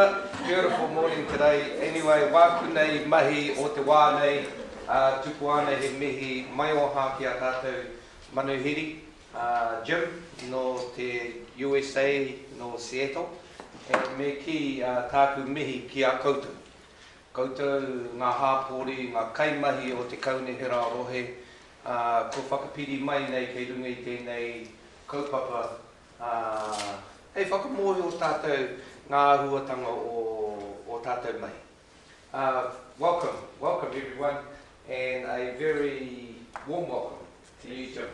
Beautiful morning today. Anyway, wakunei mahi o te wānei, tuku ana he mihi mai o hā ki a tātou manuhiri, Jim no te USA no Seattle, and me ki tāku mihi ki a koutou. Koutou ngā hāpori, ngā kaimahi o te kaunihira rohe, ko whakapiri mai nei kei runga i tēnei kaupapa. Hei whakamohi o tātou ngā ahuatanga o tātou mai. Welcome everyone, and a very warm welcome to you, Jim.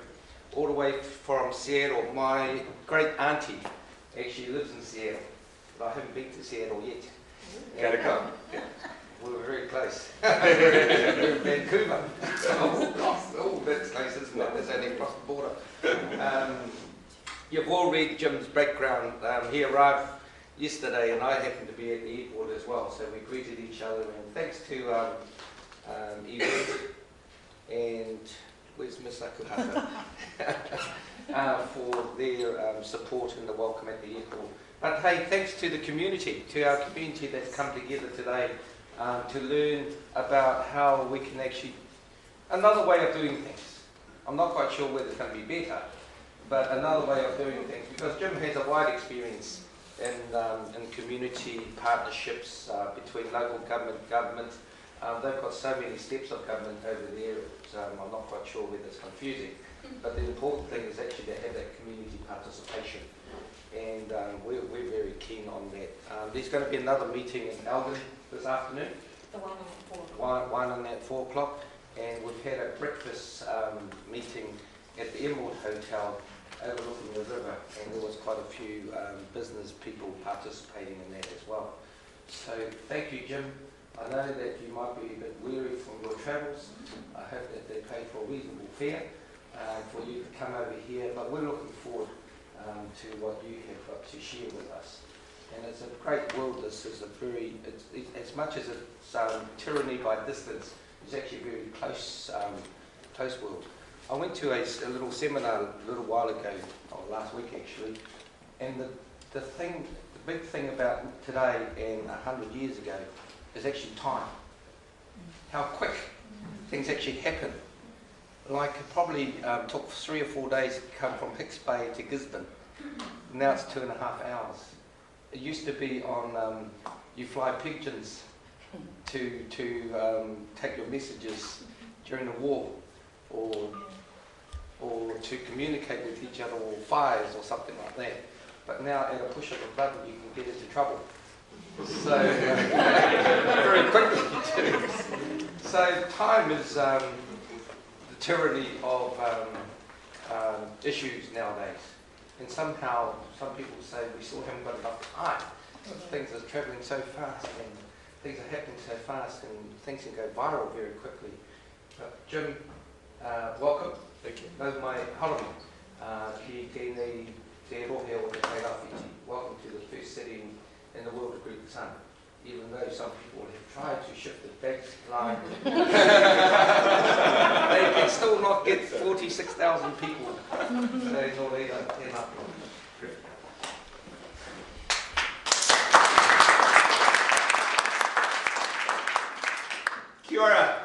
All the way from Seattle. My great auntie actually lives in Seattle, but I haven't been to Seattle yet. Gotta come. We were very close. We're in Vancouver. Oh, that's close, isn't it? It's only across the border. You've all read Jim's background. He arrived yesterday, and I happened to be at the airport as well, so we greeted each other. And thanks to Yvette and where's Miss Akuhaka for their support and the welcome at the airport. But hey, thanks to the community, to our community that's come together today to learn about how we can actually, another way of doing things. I'm not quite sure whether it's going to be better, but another way of doing things, because Jim has a wide experience in community partnerships between local government. They've got so many steps of government over there, I'm not quite sure whether it's confusing. But the important thing is actually to have that community participation. And we're very keen on that. There's going to be another meeting in Elgin this afternoon. The one at 4 o'clock. One at 4 o'clock. And we've had a breakfast meeting at the Emerald Hotel overlooking the river, and there was quite a few business people participating in that as well. So thank you, Jim. I know that you might be a bit weary from your travels. I hope that they pay for a reasonable fare for you to come over here, but we're looking forward to what you have got to share with us. And it's a great world. This is a very, as much as it's tyranny by distance, it's actually a very close world. I went to a little seminar a little while ago, or last week actually, and the big thing about today and 100 years ago is actually time. How quick things actually happen. Like it probably took 3 or 4 days to come from Hicks Bay to Gisborne. Now it's 2.5 hours. It used to be on, you fly pigeons to take your messages during the war, or to communicate with each other, or fires or something like that. But now at a push of a button you can get into trouble. So very quickly too. So time is the tyranny of issues nowadays. And somehow some people say we still haven't got enough time. Things are travelling so fast and things are happening so fast and things can go viral very quickly. But Jim, welcome. Thank you. No mai harami. Ki tēnei te rohe o te kairawhiti. Welcome to the first city in the world to greet the sun. Even though some people have tried to shift it back line, they can still not get 46,000 people. So no they don't turn up. Kia ora.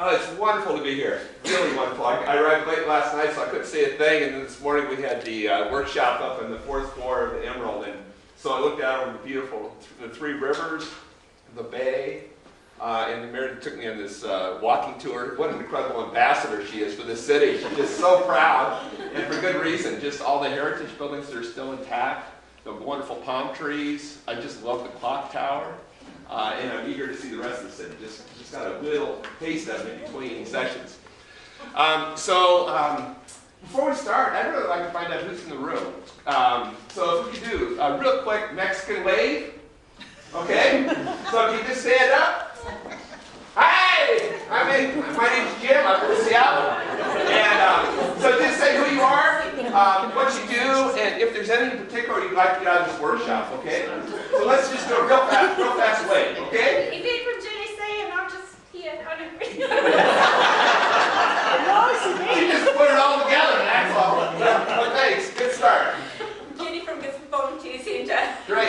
Oh, it's wonderful to be here. Really wonderful. I arrived late last night, so I couldn't see a thing. And then this morning we had the workshop up on the 4th floor of the Emerald. And so I looked out over the 3 rivers, the bay, and the mayor took me on this walking tour. What an incredible ambassador she is for this city. She's just so proud, and for good reason. Just all the heritage buildings that are still intact, the wonderful palm trees. I just love the clock tower. And I'm eager to see the rest of the city. Just got a little taste of it in between sessions. Before we start, I'd really like to find out who's in the room. So if we could do a real quick Mexican wave. Okay? So if you just stand up. Hi! My name's Jim. I'm from Seattle. And so just say who you are, what you do, and if there's any in particular you'd like to get out of this workshop, okay? So let's just do a real fast wave, okay? Yvette from GDC, and I'm just here. You just put it all together, that's all. Well, thanks. Good start. Jenny from Gisborne Volunteer Centre. Great.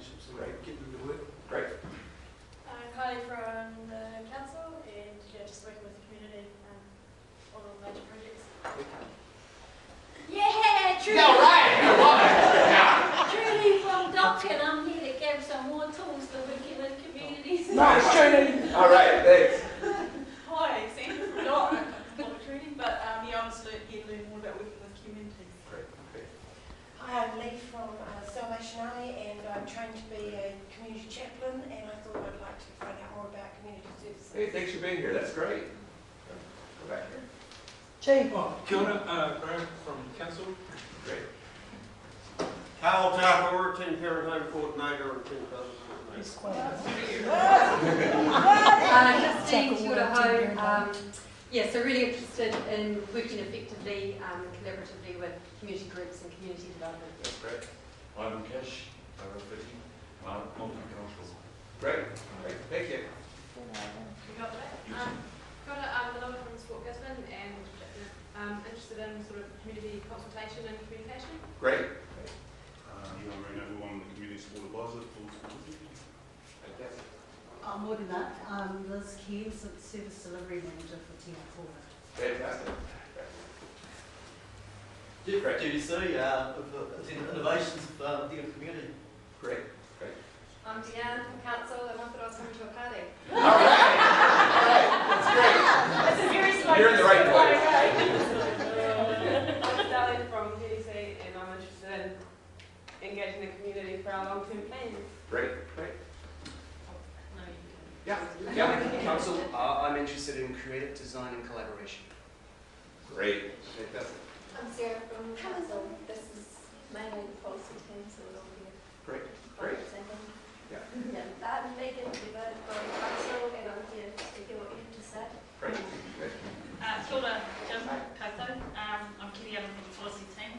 partnerships and Great. get them to work. Great. Kylie from the council, and yeah, just working with the community on all major projects. Yeah, truly. Yeah, right. I love it. Yeah. Truly from Doc, and I'm here to give some more tools to working with communities. Nice, Judy. All right, thanks. Hi, Sandra from Doc. I'm not training, but yeah, I'm just here to learn more about working with communities. Great. Great. Hi, I'm Lee from Salvation Army, and I'm trained to be a community chaplain, and I thought I'd like to find out more about community services. Hey, thanks for being here. That's great. Go back here. Chief. Oh, kia ora, Graham from council. Great. Carl Tapper, Team Parent Home Coordinator and Team Brothers Coordinator. Justine, kia ora ho. Yeah, so really interested in working effectively and collaboratively with community groups and community development. That's great. I'm Cash, multicultural. Great. Great. Thank you. You got that? Got a Malone from Sport Gisborne, and interested in sort of community consultation and communication. Great. I'm Marina, who I'm the community sport advisor for sport. Fantastic. I'm Morena. I'm Liz Keys, Service Delivery Manager for Tina Forward. Fantastic. GDC, innovations of the community. Great. Great. I'm Diers from council, and I thought I was coming to a party. All right. That's great. It's a very slow. You're in the right place. I'm Darlene from GDC, and I'm interested in engaging the community for our long-term plans. Great. Great. No, you Yeah. Yeah, council, I'm interested in creative design and collaboration. Great. Fantastic. I'm Sarah from council. This is mainly the policy team, so we'll be Great. Great. representing. Yeah. Yeah, I'm Megan, devoted from council, and I'm here to hear what you have to say. Great. Great. Kia ora, Jim, koutou. I'm Kitty, I'm from the policy team.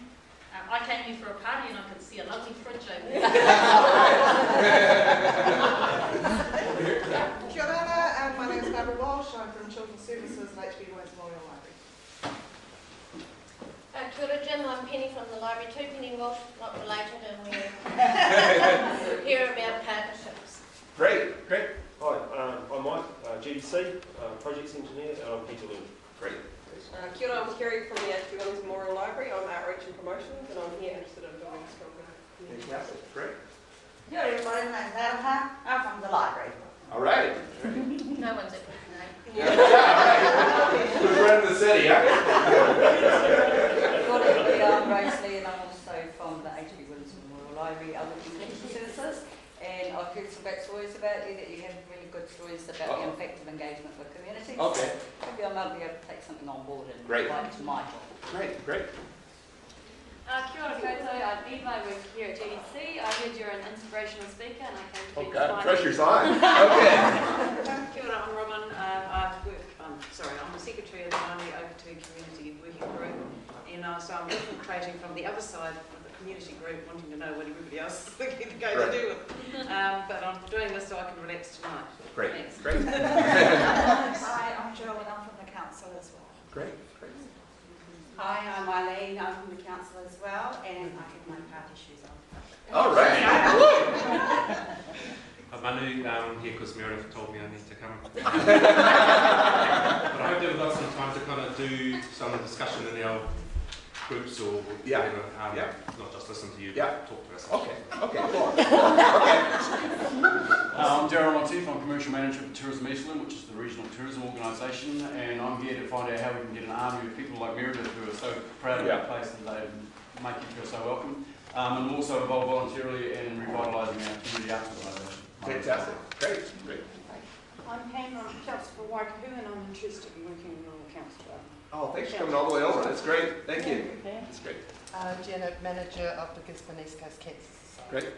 I came here for a party and I could see a lovely fridge over there. Kia ora, my name is Barbara Walsh. I'm from Children's Services at HB Wales Memorial Library. Kia ora, Jim. I'm Penny from the library too. Penny Walsh, not related, and we're here about partnerships. Great. Great. Hi, I'm Mike, GDC, Projects Engineer, and I'm here to learn. Great. Kia ora, I'm Kerry from the HB Wales Memorial Library. I'm outreach and promotions, and I'm here interested in building stronger communities. Fantastic. Great. Kia ora, everybody. My name's Adha. I'm from the library. All right. No one's at work today. Yeah, right. Who's running the city, huh? Good evening, I'm Rosalie, and I'm also from the HB Williams Memorial Library. I work in community services, and I've heard some great stories about you, that you have really good stories about the effective engagement with communities. Okay. Maybe I might be able to take something on board and Great. invite to my job. Great. Great. Kia ora koutou, I'm Eva, I work here at GDC. I heard you're an inspirational speaker, and I came to Oh be God, pressure's on. Okay. Kia ora, I'm Robin. I'm the secretary of the Māori Over2 Community Working Group, and so I'm infiltrating from the other side of the community group, wanting to know what everybody else is going to do with it. But I'm doing this so I can relax tonight. Great. Thanks. Great. Hi, I'm Jill, and I'm from the council as well. Great. Great. Hi, I'm Eileen. I'm from the council as well, and I have my party shoes on. All right. I'm Manu here because Meredith told me I need to come. But I hope that we've got some time to kind of do some discussion in our groups or whatever. Not just listen to you, but talk to us. Okay. Cool. Okay. I'm Darryl Monteith. I'm Commercial Manager for Tourism Eastland, which is the regional tourism organisation, and I'm here to find out how we can get an army of people like Meredith who are so proud of our place and they make you feel so welcome. And I'm also involved voluntarily in revitalising our community arts organisation. Fantastic. Great. I'm Pam from Council for Waikahu, and I'm interested in working on the council. Oh, thanks for coming all the way over. That's great. Thank you. That's great. Janet, Manager of the Gisborne East Coast Cancer Society. Great.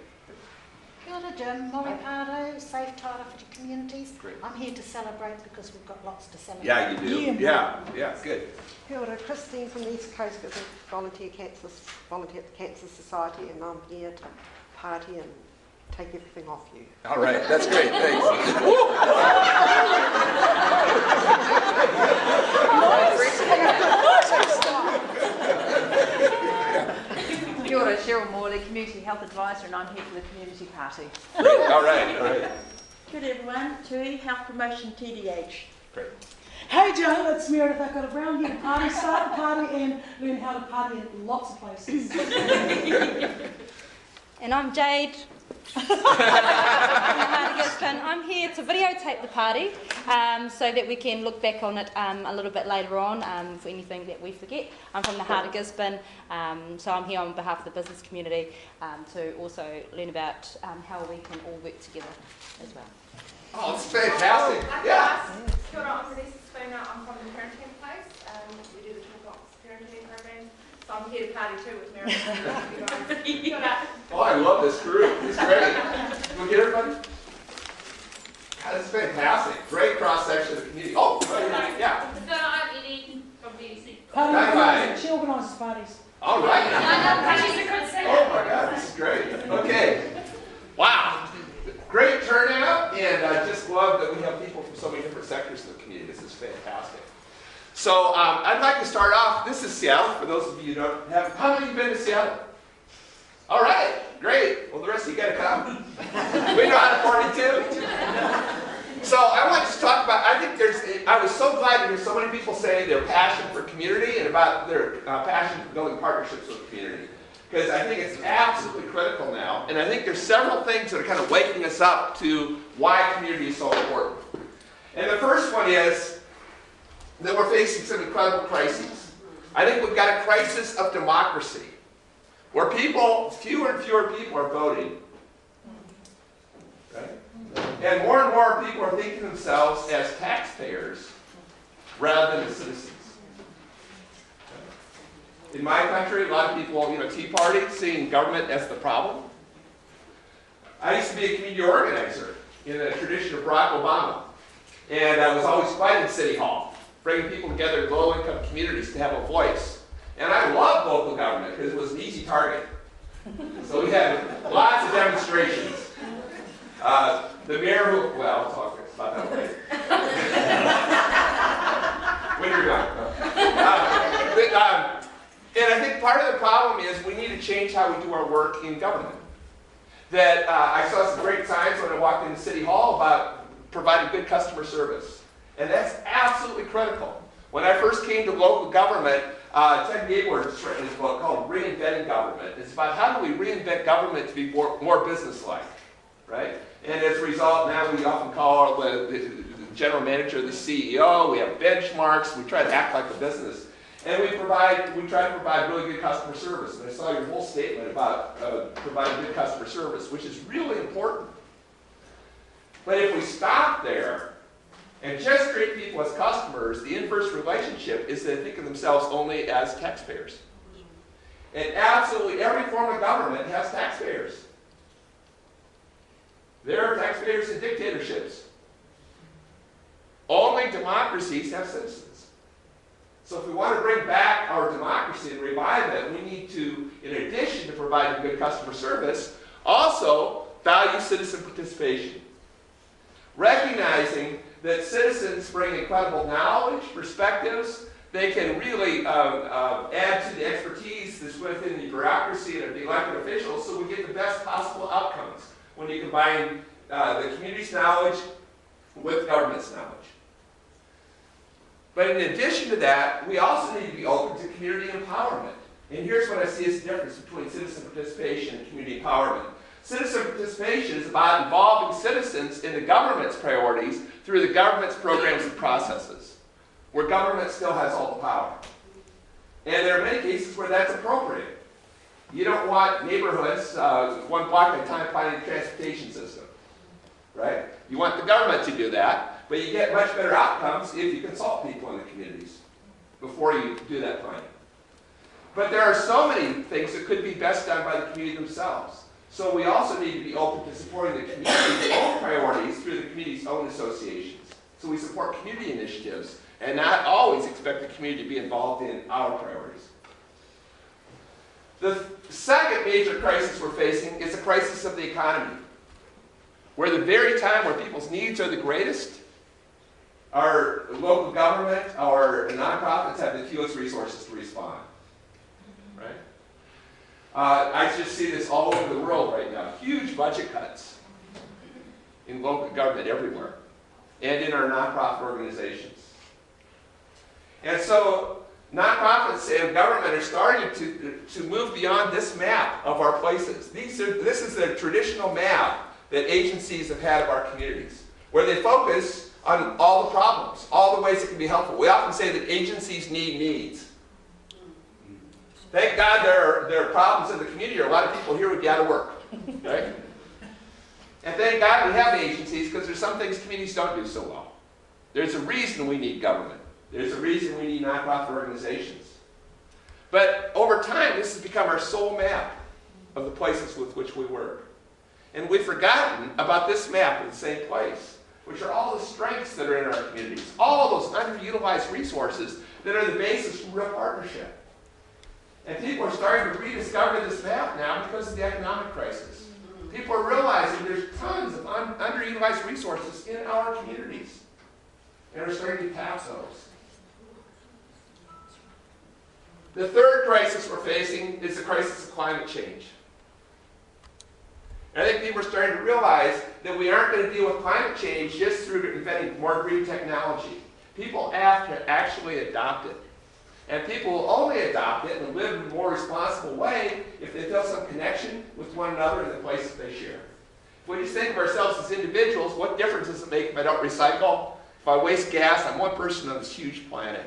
Kia ora, Jim. Molly Pardo, Safe Title for Communities. Great. I'm here to celebrate because we've got lots to celebrate. Yeah, you do. Yeah. Good. Kia ora, Christine from the East Coast, volunteer at the Cancer Society, and I'm here to party and take everything off you. All right. That's great. Thanks. Kia ora, Cheryl Morley, Community Health Advisor, and I'm here for the Community party. Great. All right, all right. Good everyone, TUI Health Promotion TDH. Great. Hey Joe, it's Meredith. I've got a brown here to party, start a party and learn how to party in lots of places. And I'm Jade from the Heart of Gisborne. I'm here to videotape the party so that we can look back on it a little bit later on for anything that we forget. I'm from the Heart of Gisborne, so I'm here on behalf of the business community to also learn about how we can all work together as well. Oh, it's fantastic. Yeah. Kia ora, I'm Denise Spooner. I'm from the parenting place. We do the toolbox parenting program. So I'm here to party too with Meredith. Kia ora. Oh, I love this group. It's great. You want to get everybody? God, this is fantastic. Great cross-section of the community. Oh, yeah. No, I'm Edie from GDC. Party, she organises parties. All right. She's a good singer. Oh my God, this is great. Okay. Wow. Great turnout, and I just love that we have people from so many different sectors of the community. This is fantastic. So I'd like to start off. This is Seattle. For those of you who don't have, how many of you been to Seattle? All right, great. Well, the rest of you got to come. We know how to party too. So I want to talk about. I think I was so glad to hear so many people say their passion for community and about their passion for building partnerships with the community. Because I think it's absolutely critical now. And I think there's several things that are kind of waking us up to why community is so important. And the first one is that we're facing some incredible crises. I think we've got a crisis of democracy, where fewer and fewer people are voting. Right? And more people are thinking of themselves as taxpayers rather than as citizens. In my country, a lot of people, Tea Party, seeing government as the problem. I used to be a community organizer in the tradition of Barack Obama. And I was always fighting City Hall, bringing people together in low-income communities to have a voice. And I loved local government because it was an easy target. So we had lots of demonstrations. The mayor well, I'll talk about that later. When you're done. And I think part of the problem is we need to change how we do our work in government. That I saw some great signs when I walked into City Hall about providing good customer service. And that's absolutely critical. When I first came to local government, Ted Diers has written this book called Reinventing Government. It's about how do we reinvent government to be more business-like, right? And as a result, now we often call the general manager the CEO. We have benchmarks. We try to act like a business. And we try to provide really good customer service. And I saw your whole statement about providing good customer service, which is really important. But if we stop there and just treat people as customers, the inverse relationship is they think of themselves only as taxpayers. And absolutely every form of government has taxpayers. There are taxpayers in dictatorships. Only democracies have citizens. So if we want to bring back our democracy and revive it, we need to, in addition to providing good customer service, also value citizen participation. Recognizing that citizens bring incredible knowledge, perspectives, they can really add to the expertise that's within the bureaucracy and the elected officials, so we get the best possible outcomes when you combine the community's knowledge with government's knowledge. But in addition to that, we also need to be open to community empowerment. And here's what I see as the difference between citizen participation and community empowerment. Citizen participation is about involving citizens in the government's priorities through the government's programs and processes, where government still has all the power. And there are many cases where that's appropriate. You don't want neighborhoods one block at a time planning a transportation system, right? You want the government to do that. But you get much better outcomes if you consult people in the communities before you do that planning. But there are so many things that could be best done by the community themselves. So we also need to be open to supporting the community's own priorities through the community's own associations. So we support community initiatives and not always expect the community to be involved in our priorities. The second major crisis we're facing is the crisis of the economy, where the very time where people's needs are the greatest, our local government, our nonprofits have the fewest resources to respond, right? I just see this all over the world right now. Huge budget cuts in local government everywhere and in our nonprofit organizations. And so nonprofits and government are starting to move beyond this map of our places. This is the traditional map that agencies have had of our communities, where they focus on all the problems, all the ways it can be helpful. We often say that agencies need needs. Thank God there are problems in the community, or a lot of people here would be out of work, right? And thank God we have agencies, because there's some things communities don't do so well. There's a reason we need government. There's a reason we need nonprofit organizations. But over time, this has become our sole map of the places with which we work. And we've forgotten about this map in the same place, which are all the strengths that are in our communities, all those underutilized resources that are the basis for real partnership. And people are starting to rediscover this map now because of the economic crisis. People are realizing there's tons of underutilized resources in our communities, and are starting to tap those. The third crisis we're facing is the crisis of climate change. And I think people are starting to realize that we aren't going to deal with climate change just through inventing more green technology. People have to actually adopt it. And people will only adopt it and live in a more responsible way if they feel some connection with one another in the places they share. If we just think of ourselves as individuals, what difference does it make if I don't recycle? If I waste gas, I'm one person on this huge planet.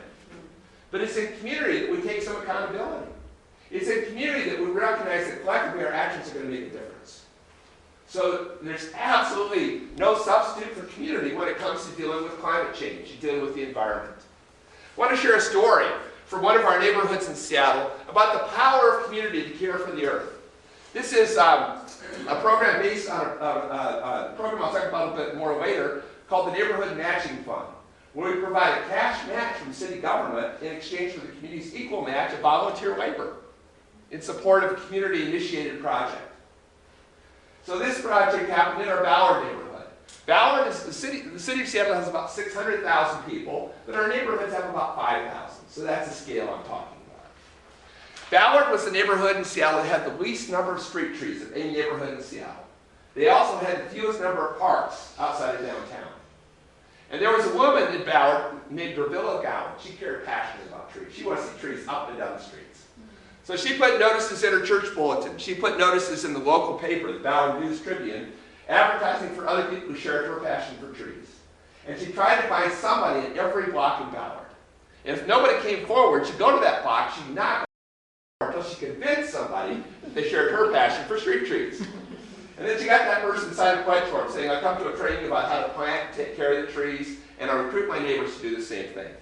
But it's in community that we take some accountability. It's in community that we recognize that collectively our actions are going to make a difference. So there's absolutely no substitute for community when it comes to dealing with climate change and dealing with the environment. I want to share a story from one of our neighborhoods in Seattle about the power of community to care for the earth. This is a program based on a program I'll talk about a bit more later called the Neighborhood Matching Fund, where we provide a cash match from city government in exchange for the community's equal match of volunteer labor in support of a community-initiated project. So this project happened in our Ballard neighborhood. Ballard is the city of Seattle has about 600,000 people, but our neighborhoods have about 5,000. So that's the scale I'm talking about. Ballard was the neighborhood in Seattle that had the least number of street trees of any neighborhood in Seattle. They also had the fewest number of parks outside of downtown. And there was a woman in Ballard named Revilla Gowan. She cared passionately about trees. She wanted to see trees up and down the streets. So she put notices in her church bulletin. She put notices in the local paper, the Ballard News Tribune, advertising for other people who shared her passion for trees. And she tried to find somebody in every block in Ballard. And if nobody came forward, she'd go to that block, she'd knock on the door until she convinced somebody that they shared her passion for street trees. And then she got that person to sign a pledge form saying, I'll come to a training about how to plant and take care of the trees, and I'll recruit my neighbors to do the same thing.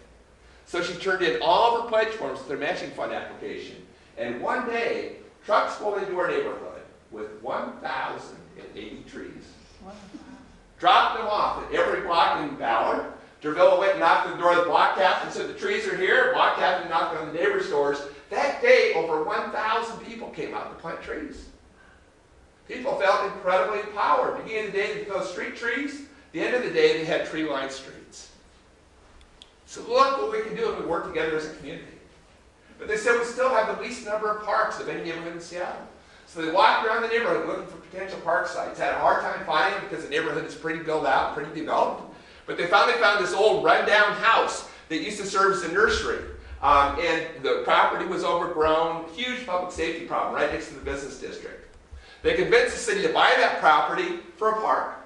So she turned in all of her pledge forms to their matching fund application. And one day, trucks pulled into our neighborhood with 1,080 trees. Wow. Dropped them off at every block in Ballard. Dervilla went and knocked on the door of the block captain and said, the trees are here. Block captain knocked on the neighbor's doors. That day, over 1,000 people came out to plant trees. People felt incredibly empowered. Beginning of the day, they felt street trees. At the end of the day, they had tree-lined streets. So look what we can do if we work together as a community. But they said we still have the least number of parks of any neighborhood in Seattle. So they walked around the neighborhood looking for potential park sites. Had a hard time finding them because the neighborhood is pretty built out, pretty developed. But they finally found this old rundown house that used to serve as a nursery. And the property was overgrown, huge public safety problem right next to the business district. They convinced the city to buy that property for a park.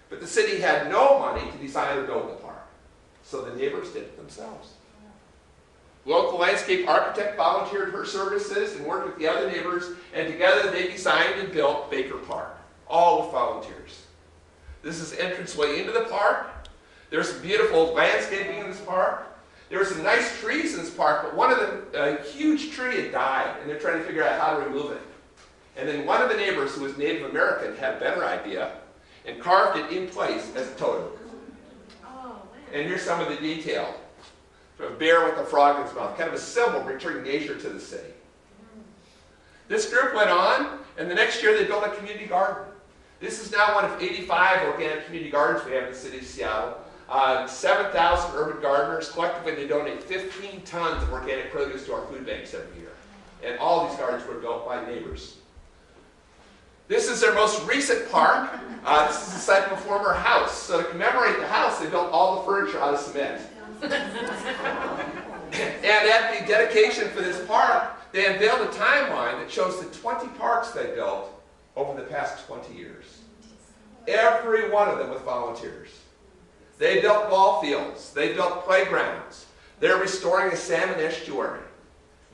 But the city had no money to design or build the park. So the neighbors did it themselves. Local landscape architect volunteered her services and worked with the other neighbors, and together they designed and built Baker Park, all with volunteers. This is the entranceway into the park. There's some beautiful landscaping in this park. There were some nice trees in this park, but one of them, a huge tree had died, and they're trying to figure out how to remove it. And then one of the neighbors, who was Native American, had a better idea and carved it in place as a totem. And here's some of the detail. A bear with a frog in its mouth, kind of a symbol returning nature to the city. This group went on, and the next year they built a community garden. This is now one of 85 organic community gardens we have in the city of Seattle. 7,000 urban gardeners. Collectively, they donate 15 tons of organic produce to our food banks every year. And all these gardens were built by neighbors. This is their most recent park. This is the site of a former house. So to commemorate the house, they built all the furniture out of cement. And at the dedication for this park, they unveiled a timeline that shows the 20 parks they built over the past 20 years. Every one of them with volunteers. They built ball fields. They built playgrounds. They're restoring a salmon estuary.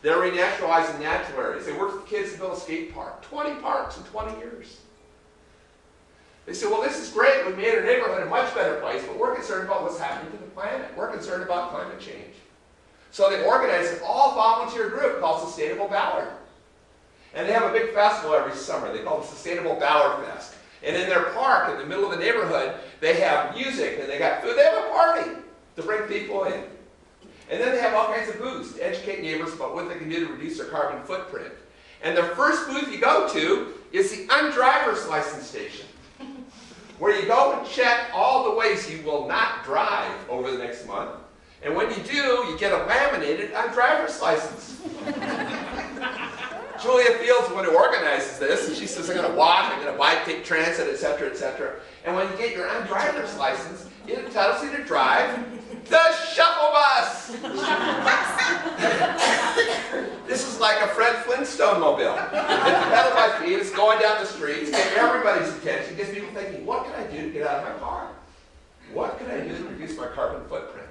They're renaturalizing natural areas. They worked with kids to build a skate park. 20 parks in 20 years. They said, well, this is great. We made our neighborhood a much better place, but we're concerned about what's happening to the planet. We're concerned about climate change. So they organized an all-volunteer group called Sustainable Ballard. And they have a big festival every summer. They call it Sustainable Ballard Fest. And in their park, in the middle of the neighborhood, they have music and they got food. They have a party to bring people in. And then they have all kinds of booths to educate neighbors about what they can do to reduce their carbon footprint. And the first booth you go to is the undriver's license station, where you go and check all the ways you will not drive over the next month. And when you do, you get a laminated undriver's license. Julia Fields, the one who organizes this, and she says, I'm going to walk, I'm going to bike, take transit, etc., etc. And when you get your undriver's license, it entitles you to drive the shuttle bus. This is like a Fred Flintstone mobile. It's pedaled by feet, it's going down the streets, getting everybody's attention, gets people thinking, what can I do to get out of my car? What can I do to reduce my carbon footprint?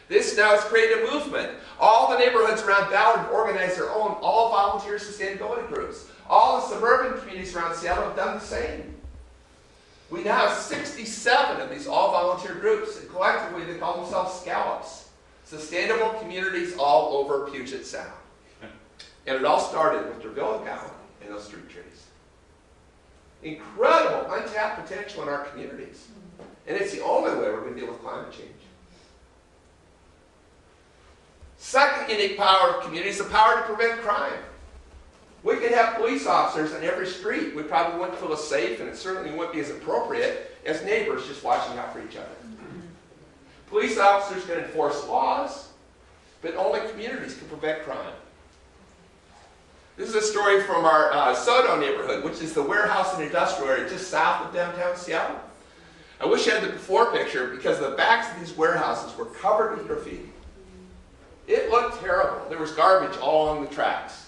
This now has created a movement. All the neighborhoods around Ballard organize their own all-volunteer sustainability groups. All the suburban communities around Seattle have done the same. We now have 67 of these all-volunteer groups, and collectively they call themselves Scallops, Sustainable Communities all over Puget Sound. And it all started with Derville and Gowan and those street trees. Incredible untapped potential in our communities. And it's the only way we're going to deal with climate change. Second unique power of communities is the power to prevent crime. We could have police officers on every street. We probably wouldn't feel as safe, and it certainly wouldn't be as appropriate as neighbors just watching out for each other. Police officers can enforce laws, but only communities can prevent crime. This is a story from our Soto neighborhood, which is the warehouse and industrial area just south of downtown Seattle. I wish I had the before picture because the backs of these warehouses were covered with graffiti. It looked terrible. There was garbage all along the tracks.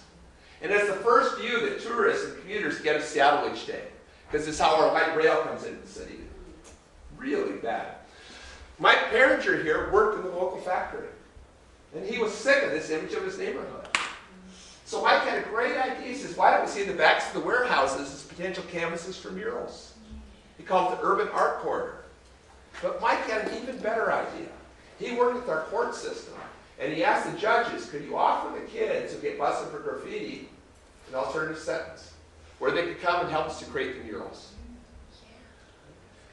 And it's the first view that tourists and commuters get of Seattle each day, because it's how our light rail comes into the city. Really bad. Mike Perringer here worked in the local factory, and he was sick of this image of his neighborhood. So Mike had a great idea. He says, why don't we see the backs of the warehouses as potential canvases for murals? He called it the Urban Art Corridor. But Mike had an even better idea. He worked with our court system. And he asked the judges, could you offer the kids who get busted for graffiti an alternative sentence where they could come and help us to create the murals?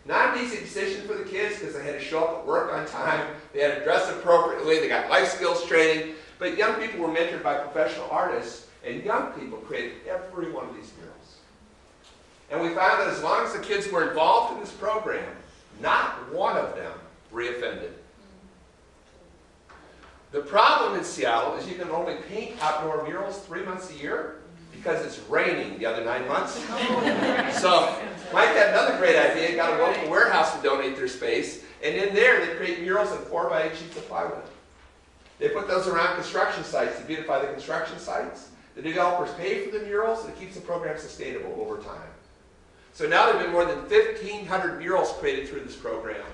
Not an easy decision for the kids because they had to show up at work on time, they had to dress appropriately, they got life skills training, but young people were mentored by professional artists, and young people created every one of these murals. And we found that as long as the kids were involved in this program, not one of them reoffended. The problem in Seattle is you can only paint outdoor murals 3 months a year because it's raining the other 9 months. So Mike had another great idea. He got a local warehouse to donate their space, and in there they create murals in 4x8 sheets of plywood. They put those around construction sites to beautify the construction sites. The developers pay for the murals, and it keeps the program sustainable over time. So now there have been more than 1,500 murals created through this program,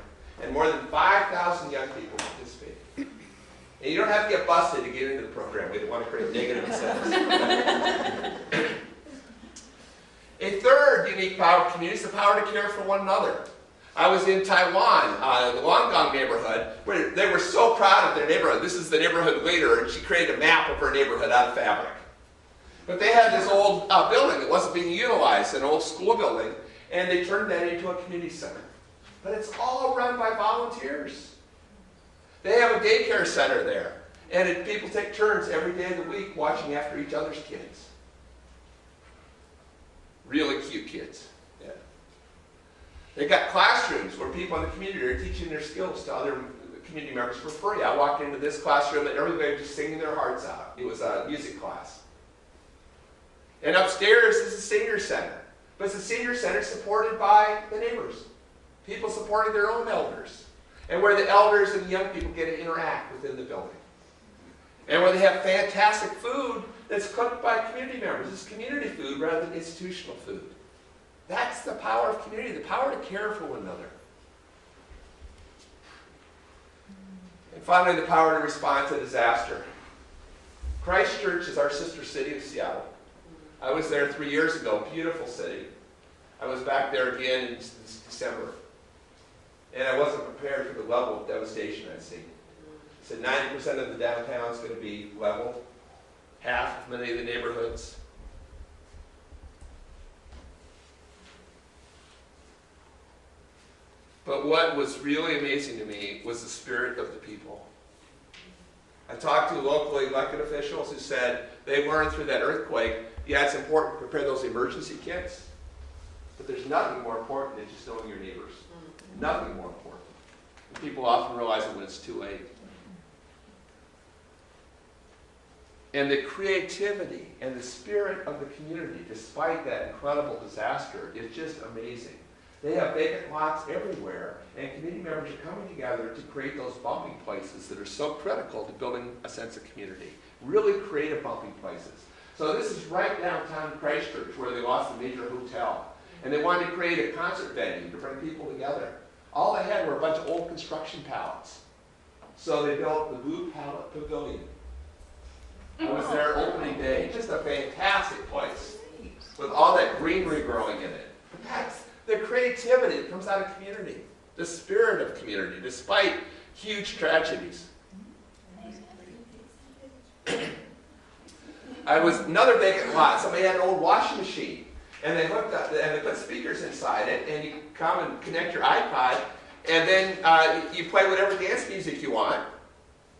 and more than 5,000 young people participate. And you don't have to get busted to get into the program. We don't want to create negative incentives. A third unique power of community is the power to care for one another. I was in Taiwan, the Longgang neighborhood, where they were so proud of their neighborhood. This is the neighborhood leader, and she created a map of her neighborhood out of fabric. But they had this old building that wasn't being utilized, an old school building, and they turned that into a community center. But it's all run by volunteers. They have a daycare center there, and people take turns every day of the week watching after each other's kids. Really cute kids. Yeah. They've got classrooms where people in the community are teaching their skills to other community members for free. I walked into this classroom and everybody was just singing their hearts out. It was a music class. And upstairs is the senior center. But it's a senior center supported by the neighbors. People supporting their own elders. And where the elders and the young people get to interact within the building. And where they have fantastic food that's cooked by community members. It's community food rather than institutional food. That's the power of community, the power to care for one another. And finally, the power to respond to disaster. Christchurch is our sister city of Seattle. I was there 3 years ago, beautiful city. I was back there again in December. And I wasn't prepared for the level of devastation I'd seen. So 90% of the downtown is going to be level, half of many of the neighborhoods. But what was really amazing to me was the spirit of the people. I talked to locally elected officials who said they learned through that earthquake, yeah, it's important to prepare those emergency kits, but there's nothing more important than just knowing your neighbors. Nothing more important. And people often realize it when it's too late. And the creativity and the spirit of the community, despite that incredible disaster, is just amazing. They have vacant lots everywhere, and community members are coming together to create those bumping places that are so critical to building a sense of community. Really creative bumping places. So this is right downtown Christchurch, where they lost a major hotel. And they wanted to create a concert venue to bring people together. All they had were a bunch of old construction pallets. So they built the Blue Pallet Pavilion. I was there opening day. Just a fantastic place with all that greenery growing in it. That's the creativity that comes out of community, the spirit of community, despite huge tragedies. I was another vacant lot. Somebody had an old washing machine, and they hooked up and they put speakers inside it, and you come and connect your iPod, and then you play whatever dance music you want,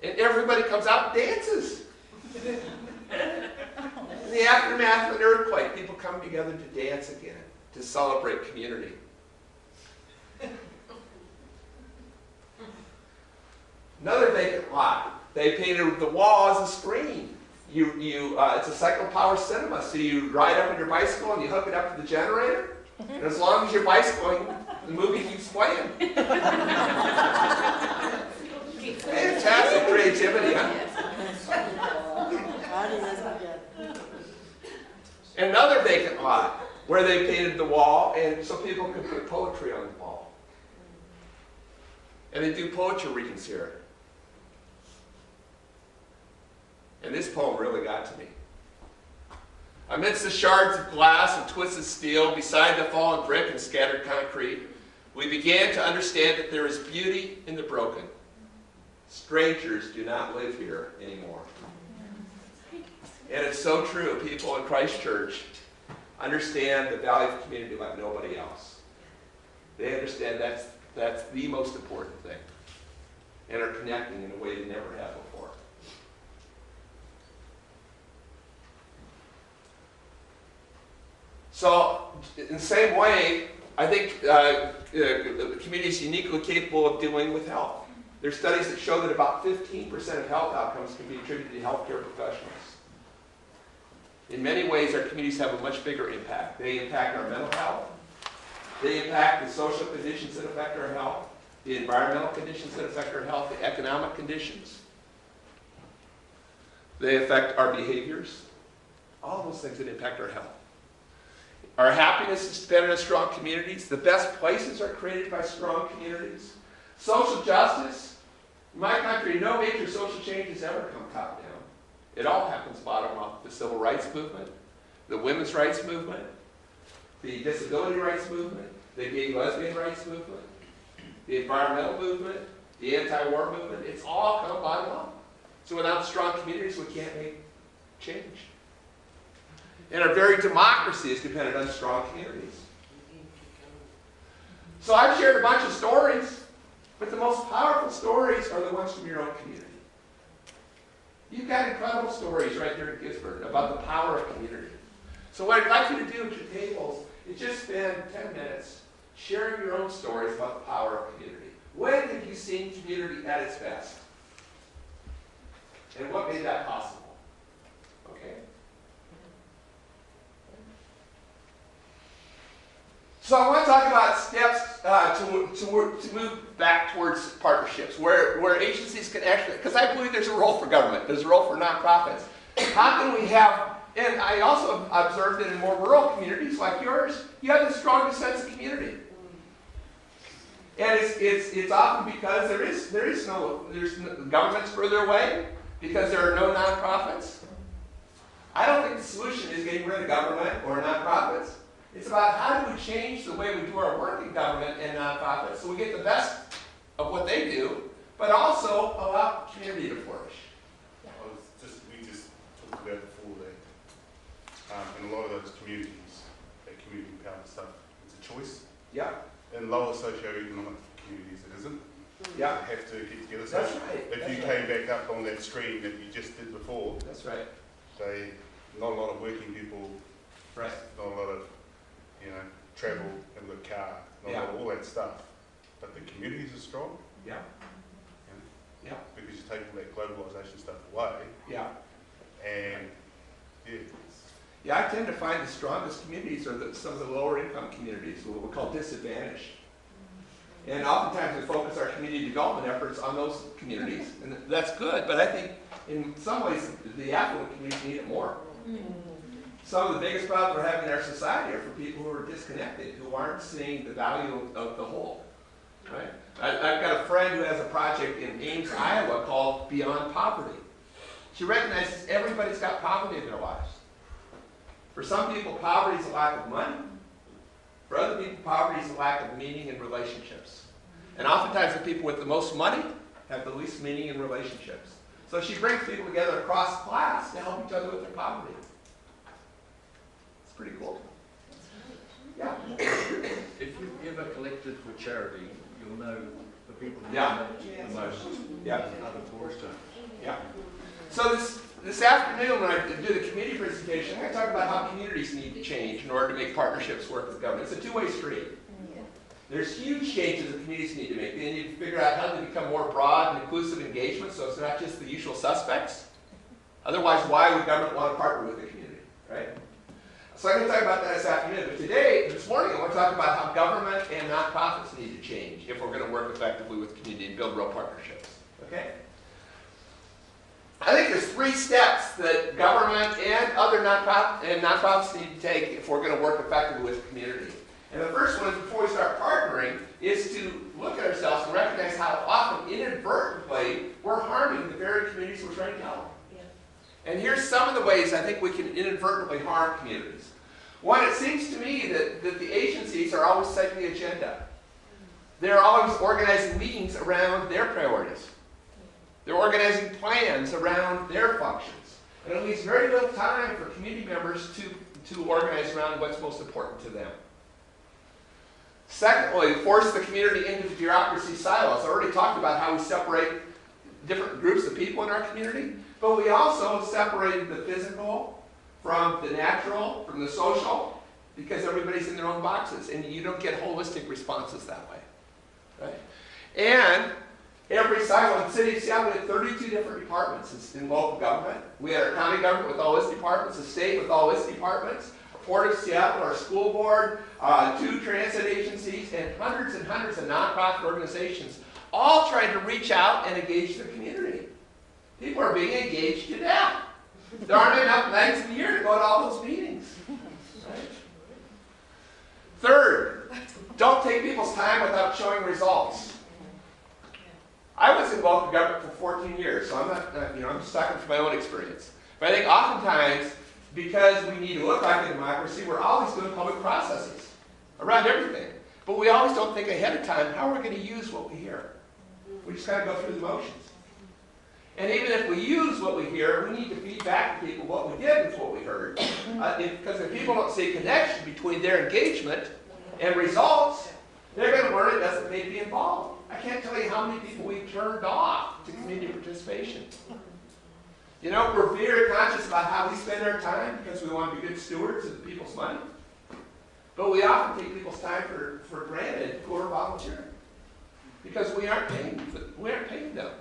and everybody comes out and dances. In the aftermath of an earthquake, people come together to dance again, to celebrate community. Another vacant lot. They painted the wall as a screen. It's a cycle power cinema, so you ride up on your bicycle and you hook it up to the generator, and as long as you're bicycling, the movie keeps playing. Fantastic creativity, huh? Another vacant lot where they painted the wall and so people could put poetry on the wall. And they do poetry readings here. And this poem really got to me. Amidst the shards of glass and twisted steel, beside the fallen brick and scattered concrete, we began to understand that there is beauty in the broken. Strangers do not live here anymore. And it's so true. People in Christchurch understand the value of community like nobody else. They understand that's the most important thing. And are connecting in a way they never have before. So, in the same way, I think the community is uniquely capable of dealing with health. There are studies that show that about 15% of health outcomes can be attributed to healthcare professionals. In many ways, our communities have a much bigger impact. They impact our mental health. They impact the social conditions that affect our health, the environmental conditions that affect our health, the economic conditions. They affect our behaviors. All those things that impact our health. Our happiness is dependent on strong communities. The best places are created by strong communities. Social justice. In my country, no major social change has ever come top down. It all happens bottom up. The civil rights movement, the women's rights movement, the disability rights movement, the gay lesbian rights movement, the environmental movement, the anti-war movement. It's all come bottom up. So without strong communities, we can't make change. And our very democracy is dependent on strong communities. So I've shared a bunch of stories, but the most powerful stories are the ones from your own community. You've got incredible stories right there in Gisborne about the power of community. So what I'd like you to do at your tables is just spend 10 minutes sharing your own stories about the power of community. When have you seen community at its best? And what made that possible? Okay? So I want to talk about steps to move back towards partnerships, where agencies can actually, because I believe there's a role for government, there's a role for nonprofits. How can we have, and I also observed that in more rural communities like yours, you have the strongest sense of community. And it's often because there's government's further away, because there are no nonprofits. I don't think the solution is getting rid of government or nonprofits. It's about how do we change the way we do our work in government and nonprofits so we get the best of what they do, but also allow the community to flourish. We just talked about before that in a lot of those communities, that community empowerment stuff, it's a choice. Yeah. In lower socioeconomic communities, it isn't. Yeah. You have to get together. So That's right. If you came back up on that screen that you just did before, that's right. Not a lot of working people, right? Not a lot of travel, have a car, not a lot of all that stuff. But the communities are strong. Yeah. Yeah. Because you take all that globalisation stuff away. Yeah. And yeah, I tend to find the strongest communities are some of the lower income communities, what we call disadvantaged. And oftentimes we focus our community development efforts on those communities, and that's good, but I think in some ways the affluent communities need it more. Some of the biggest problems we're having in our society are for people who are disconnected, who aren't seeing the value of the whole. Right? I've got a friend who has a project in Ames, Iowa called Beyond Poverty. She recognizes everybody's got poverty in their lives. For some people, poverty is a lack of money. For other people, poverty is a lack of meaning in relationships. And oftentimes the people with the most money have the least meaning in relationships. So she brings people together across class to help each other with their poverty. It's pretty cool. Yeah. If you've ever collected for charity, you'll know the people who Yeah. donate the most Yeah. are the poorest. Yeah. So this afternoon, when I do the community presentation, I'm going to talk about how communities need to change in order to make partnerships work with government. It's a two-way street. There's huge changes that communities need to make. They need to figure out how to become more broad and inclusive engagement, so it's not just the usual suspects. Otherwise, why would government want to partner with the community, right? So I'm going to talk about that this afternoon. But this morning, I want to talk about how government and nonprofits need to change if we're going to work effectively with the community and build real partnerships. Okay? I think there's 3 steps that government and other nonprofits need to take if we're going to work effectively with the community. And the first one is, before we start partnering, is to look at ourselves and recognize how often, inadvertently, we're harming the very communities we're trying to help. And here's some of the ways I think we can inadvertently harm communities. One, it seems to me that the agencies are always setting the agenda. They're always organizing meetings around their priorities. They're organizing plans around their functions. And it leaves very little time for community members to organize around what's most important to them. Secondly, force the community into the bureaucracy silos. I already talked about how we separate different groups of people in our community, but we also separated the physical from the natural, from the social, because everybody's in their own boxes, and you don't get holistic responses that way. Right? And every silo in the city of Seattle, we had 32 different departments in local government. We had our county government with all its departments, the state with all its departments, Port of Seattle, our school board, 2 transit agencies, and hundreds of nonprofit organizations, all trying to reach out and engage the community. People are being engaged to death. There aren't enough nights in the year to go to all those meetings. Right? Third, don't take people's time without showing results. I was involved in government for 14 years, so I'm just talking from my own experience. But I think oftentimes, because we need to look like a democracy, we're always doing public processes around everything. But we always don't think ahead of time how we're going to use what we hear. We just kind of go through the motions. And even if we use what we hear, we need to feed back to people what we did with what we heard. Because if people don't see a connection between their engagement and results, they're going to learn it doesn't need to be involved. I can't tell you how many people we've turned off to community participation. You know, we're very conscious about how we spend our time because we want to be good stewards of people's money. But we often take people's time for granted who are volunteering. Because we aren't paying them.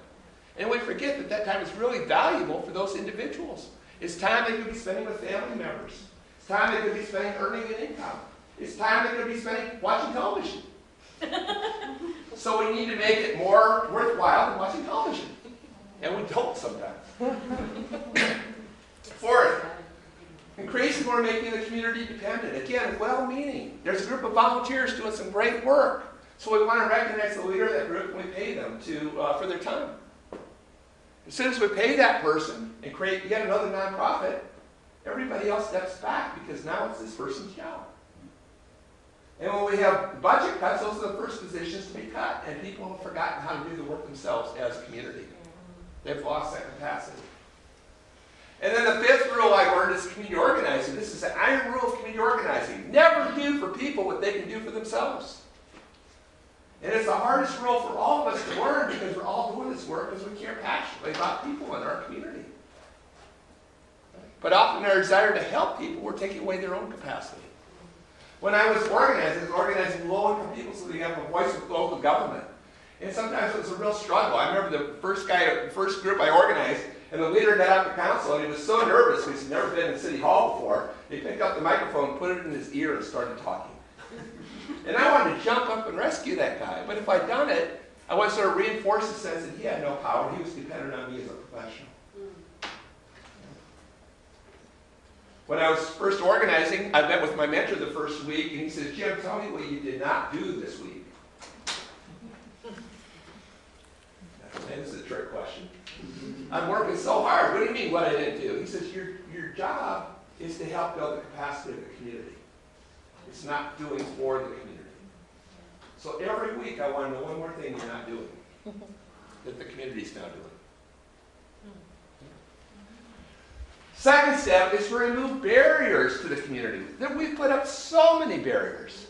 And we forget that that time is really valuable for those individuals. It's time they could be spending with family members. It's time they could be spending earning an income. it's time they're going to be spending watching television. So we need to make it more worthwhile than watching television. And we don't sometimes. Fourth, increasingly we're making the community dependent. Again, well-meaning. There's a group of volunteers doing some great work. So we want to recognize the leader of that group and we pay them for their time. As soon as we pay that person and create yet another nonprofit, everybody else steps back because now it's this person's job. And when we have budget cuts, those are the first positions to be cut. And people have forgotten how to do the work themselves as a community. They've lost that capacity. And then the fifth rule I learned is community organizing. This is the iron rule of community organizing. Never do for people what they can do for themselves. And it's the hardest rule for all of us to learn because we're all doing this work because we care passionately about people in our community. But often in our desire to help people, we're taking away their own capacity. When I was organizing low-income people so they have a voice with local government. And sometimes it was a real struggle. I remember the first group I organized, and the leader got out to council, and he was so nervous because he'd never been in City Hall before. He picked up the microphone, put it in his ear, and started talking. And I wanted to jump up and rescue that guy. But if I'd done it, I would sort of reinforce the sense that he had no power. He was dependent on me as a professional. When I was first organizing, I met with my mentor the first week, and he says, Jim, tell me what you did not do this week. This is a trick question. I'm working so hard. What do you mean what I didn't do? He says, your job is to help build the capacity of the community. It's not doing for the community. So every week I want to know one more thing you're not doing that the community's now doing. Second step is to remove barriers to the community. We've put up so many barriers.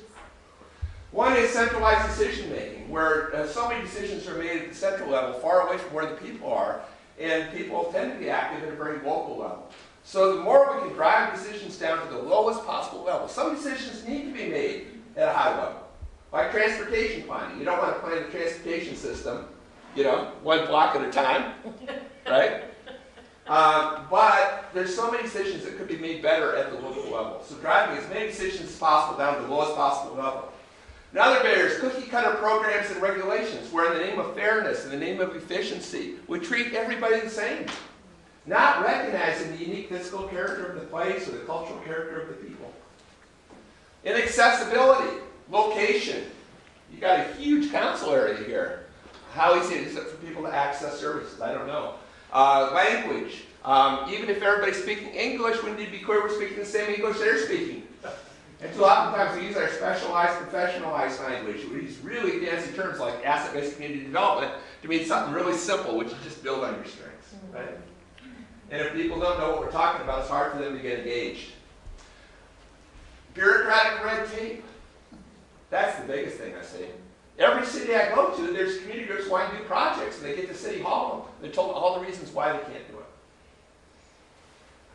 One is centralized decision making, where so many decisions are made at the central level, far away from where the people are, and people tend to be active at a very local level. So the more we can drive decisions down to the lowest possible level. Some decisions need to be made at a high level, like transportation planning. You don't want to plan the transportation system, one block at a time, right? But there's so many decisions that could be made better at the local level. So driving as many decisions as possible down to the lowest possible level. Another barrier is cookie-cutter programs and regulations, where in the name of fairness, in the name of efficiency, we treat everybody the same. Not recognizing the unique physical character of the place or the cultural character of the people. Inaccessibility, location. You got a huge council area here. How easy is it for people to access services? I don't know. Language. Even if everybody's speaking English, we need to be clear we're speaking the same English they're speaking. And so oftentimes we use our specialized, professionalized language. We use really fancy terms like asset-based community development to mean something really simple, which is just build on your strengths. Right? And if people don't know what we're talking about, it's hard for them to get engaged. Bureaucratic red tape. That's the biggest thing I see. Every city I go to, there's community groups wanting to do projects, and they get to City Hall, and they're told all the reasons why they can't do it.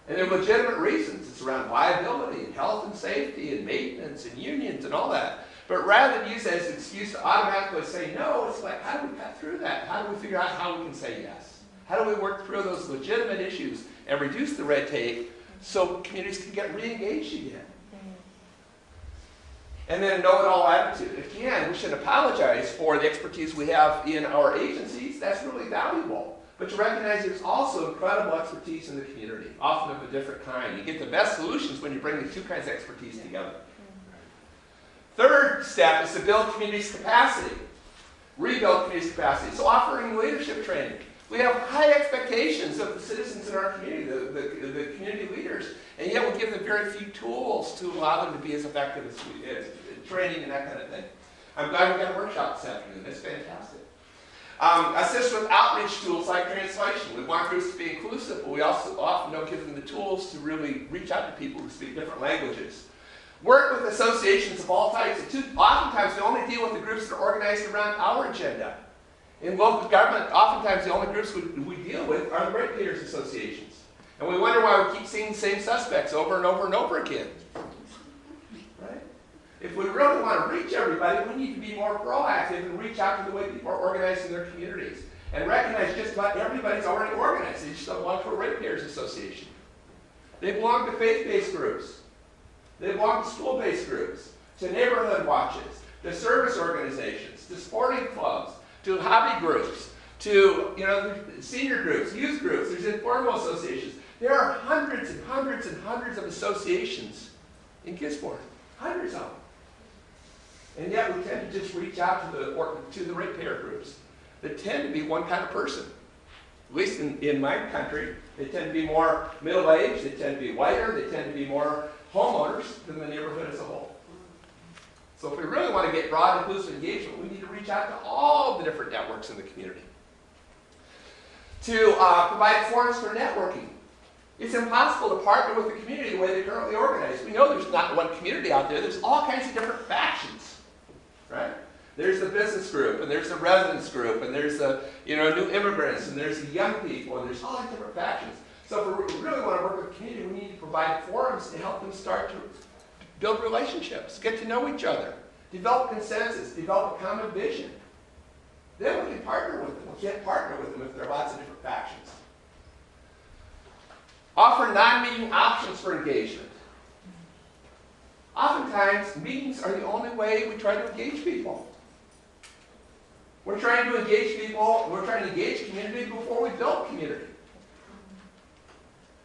And there are legitimate reasons. It's around liability, and health and safety, and maintenance, and unions, and all that. But rather than use that as an excuse to automatically say no, it's like, how do we cut through that? How do we figure out how we can say yes? How do we work through those legitimate issues and reduce the red tape so communities can get re-engaged again? And then a know-it-all attitude. Again, we should apologize for the expertise we have in our agencies. That's really valuable. But to recognize there's also incredible expertise in the community, often of a different kind. You get the best solutions when you bring the two kinds of expertise together. Third step is to build community's capacity. Rebuild community's capacity. So offering leadership training. We have high expectations of the citizens in our community, the community leaders, and yet we give them very few tools to allow them to be as effective as training and that kind of thing. I'm glad we got a workshop this afternoon. That's fantastic. Assist with outreach tools like translation. We want groups to be inclusive, but we also often don't give them the tools to really reach out to people who speak different languages. Work with associations of all types. Oftentimes we only deal with the groups that are organized around our agenda. In local government, oftentimes the only groups we deal with are the ratepayers associations. And we wonder why we keep seeing the same suspects over and over and over again. Right? If we really want to reach everybody, we need to be more proactive and reach out to the way people are organized in their communities. And recognize just about everybody's already organized. They just don't belong to a ratepayers association. They belong to faith-based groups. They belong to school-based groups. to neighborhood watches, to service organizations, to sporting clubs, to hobby groups, to senior groups, youth groups, there's informal associations. There are hundreds and hundreds and hundreds of associations in Gisborne, hundreds of them. And yet we tend to just reach out to the ratepayer groups that tend to be one kind of person. At least in my country, they tend to be more middle-aged, they tend to be whiter, they tend to be more homeowners than the neighborhood as a whole. So if we really want to get broad, inclusive engagement, we need to reach out to all the different networks in the community. To provide forums for networking. It's impossible to partner with the community the way they're currently organized. We know there's not one community out there. There's all kinds of different factions, right? There's the business group, and there's the residence group, and there's the new immigrants, and there's the young people, and there's all these different factions. So if we really want to work with the community, we need to provide forums to help them start to build relationships, get to know each other, develop consensus, develop a common vision. Then we can partner with them. We can't partner with them if there are lots of different factions. Offer non-meeting options for engagement. Oftentimes, meetings are the only way we try to engage people. We're trying to engage people, we're trying to engage community before we build community.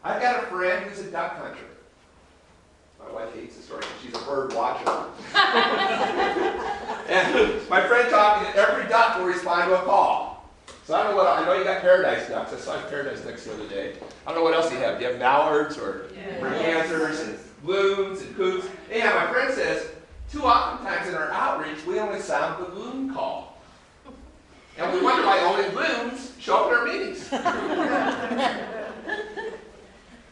I've got a friend who's a duck hunter. My wife hates the story because she's a bird watcher. And my friend taught me that every duck will respond to a call. So I know you got paradise ducks. I saw paradise ducks the other day. I don't know what else you have. Do you have mallards or mergansers and loons and coots? And my friend says, too oftentimes in our outreach, we only sound the loon call. And we wonder why only loons show up at our meetings.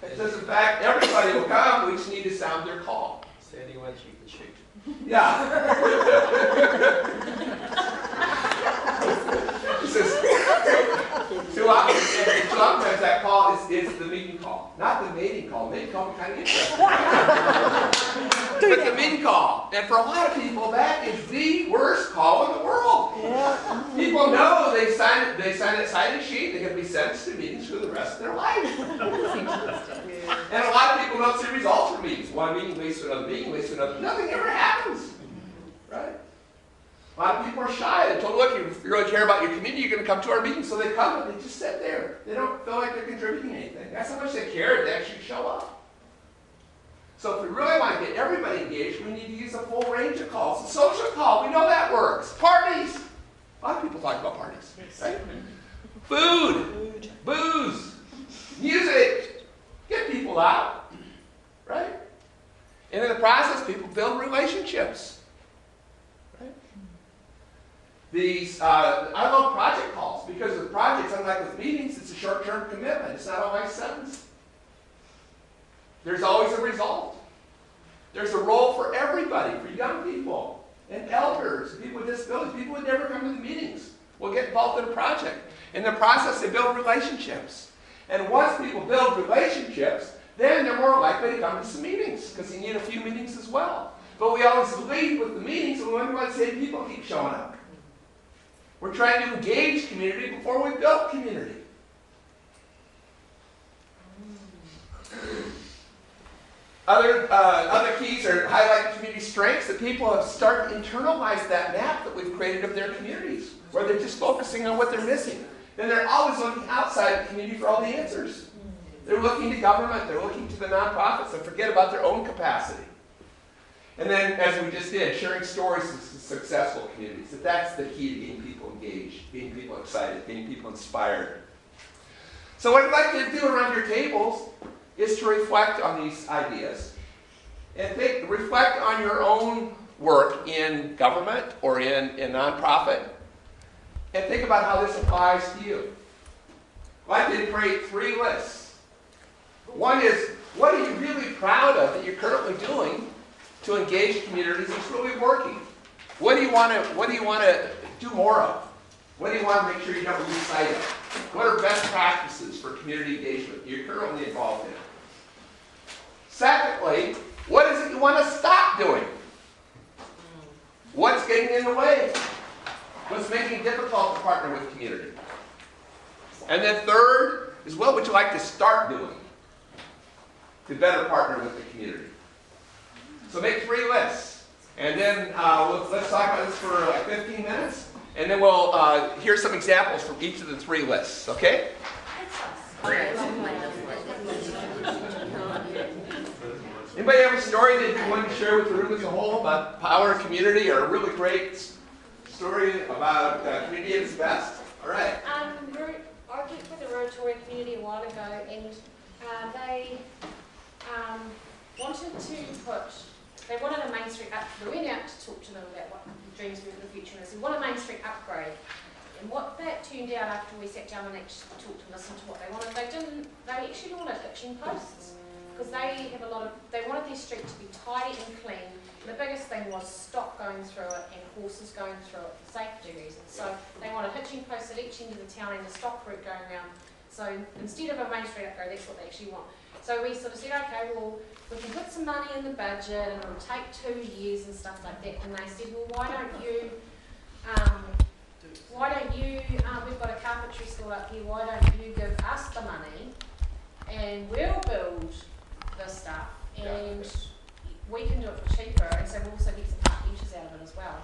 It says, in fact, everybody will come. We just need to sound their call. Sandy wants you to shoot. Yeah. It says, too oftentimes that call is the meeting call, not the mating call. The mating call is kind of interesting. But the meeting call. And for a lot of people, that is the worst call in the world. Yeah. People know they sign a sign-in sheet, they're going to be sentenced to meetings for the rest of their life. And a lot of people don't see results from meetings. One meeting leads to another meeting, leads to another. Nothing ever happens. Right? A lot of people are shy. They're told, look, if you really care about your community, you're going to come to our meetings. So they come and they just sit there. They don't feel like they're contributing anything. That's how much they care to actually show up. So if we really want to get everybody engaged, we need to use a full range of calls. A social call, we know that works. Parties. A lot of people talk about parties. Right? Food. Booze. Music. Get people out. Right? And in the process, people build relationships. Right? I love project calls because with projects, unlike with meetings, it's a short-term commitment. It's not a life sentence. There's always a result. There's a role for everybody, for young people and elders, people with disabilities, people who never come to the meetings will get involved in a project. In the process, they build relationships. And once people build relationships, then they're more likely to come to some meetings because you need a few meetings as well. But we always lead with the meetings and we wonder why the same people keep showing up. We're trying to engage community before we build community. Other keys are highlighting community strengths, that people have started to internalize that map that we've created of their communities, where they're just focusing on what they're missing. Then they're always looking outside the community for all the answers. They're looking to government, they're looking to the nonprofits, and forget about their own capacity. And then, as we just did, sharing stories of successful communities, that's the key to getting people engaged, getting people excited, getting people inspired. So what I'd like to do around your tables is to reflect on these ideas and reflect on your own work in government or in nonprofit and think about how this applies to you. I'd like to create 3 lists. One is, what are you really proud of that you're currently doing to engage communities that's really working? What do you want to do more of? What do you want to make sure you don't lose sight of? What are best practices for community engagement you're currently involved in? Secondly, what is it you want to stop doing? What's getting in the way? What's making it difficult to partner with community? And then third is, what would you like to start doing to better partner with the community? So make 3 lists. And then let's talk about this for like 15 minutes. And then we'll hear some examples from each of the 3 lists, okay? Anybody have a story that you want to share with the room as a whole about power of community, or a really great story about community at its best? All right. I worked with the Rotary community a while ago, and they wanted a Main Street upgrade. We went out to talk to them about what the dreams were for the future, and they said, "What a Main Street upgrade." And what that turned out after we sat down and actually talked and listened to what they wanted, they actually wanted hitching posts, because they wanted their street to be tidy and clean. And the biggest thing was stock going through it and horses going through it for safety reasons. So they wanted hitching posts at each end of the town and a stock route going around. So instead of a Main Street upgrade, that's what they actually want. So we sort of said, okay, well, we can put some money in the budget and it'll take 2 years and stuff like that. And they said, well, why don't you, we've got a carpentry school up here, why don't you give us the money and we'll build the stuff and we can do it for cheaper, and so we'll also get some park benches out of it as well.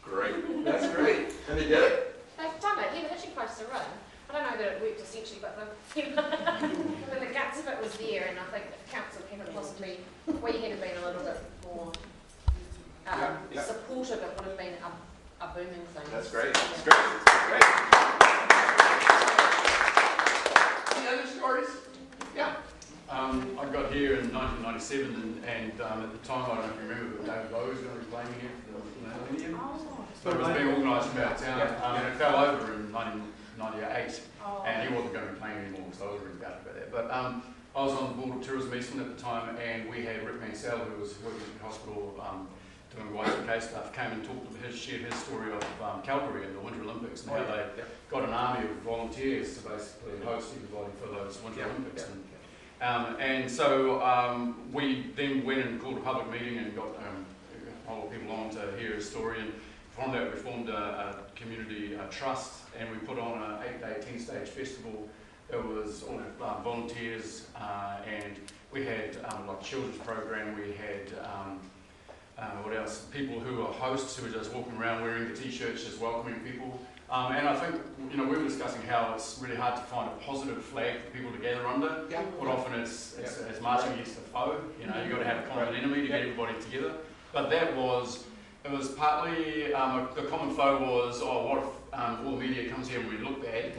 Great. That's great. And they did it? They've done it. Yeah, the hitching posts are in. I don't know that it worked essentially, but the guts of it was there, and I think the council hadn't possibly, we had been a little bit more supportive, it would have been a booming thing. That's great. That's great. Great. Any other stories? Yeah. I got here in 1997, and at the time, I don't know if you remember, but David Lowe was going to be playing here for the millennium. So it was being organised from our town, and it fell over in 1998, and he wasn't going to be playing anymore, so I was really gutted about that. But I was on the board of Tourism Eastland at the time, and we had Rick Mansell, who was working at the hospital doing YCK stuff, came and shared his story of Calgary and the Winter Olympics, and how they got an army of volunteers to basically host everybody for those Winter Olympics. And so we then went and called a public meeting and got a whole lot of people on to hear his story, and from that we formed a community trust, and we put on an 8-day, 10-stage festival. It was all volunteers, and we had like children's program, we had what else? People who were hosts who were just walking around wearing the t-shirts, just welcoming people. And I think, we were discussing how it's really hard to find a positive flag for people to gather under. Quite often it's marching against a foe. You've got to have a common enemy to get everybody together. But it was partly, the common foe was, what if all the media comes here and we look bad?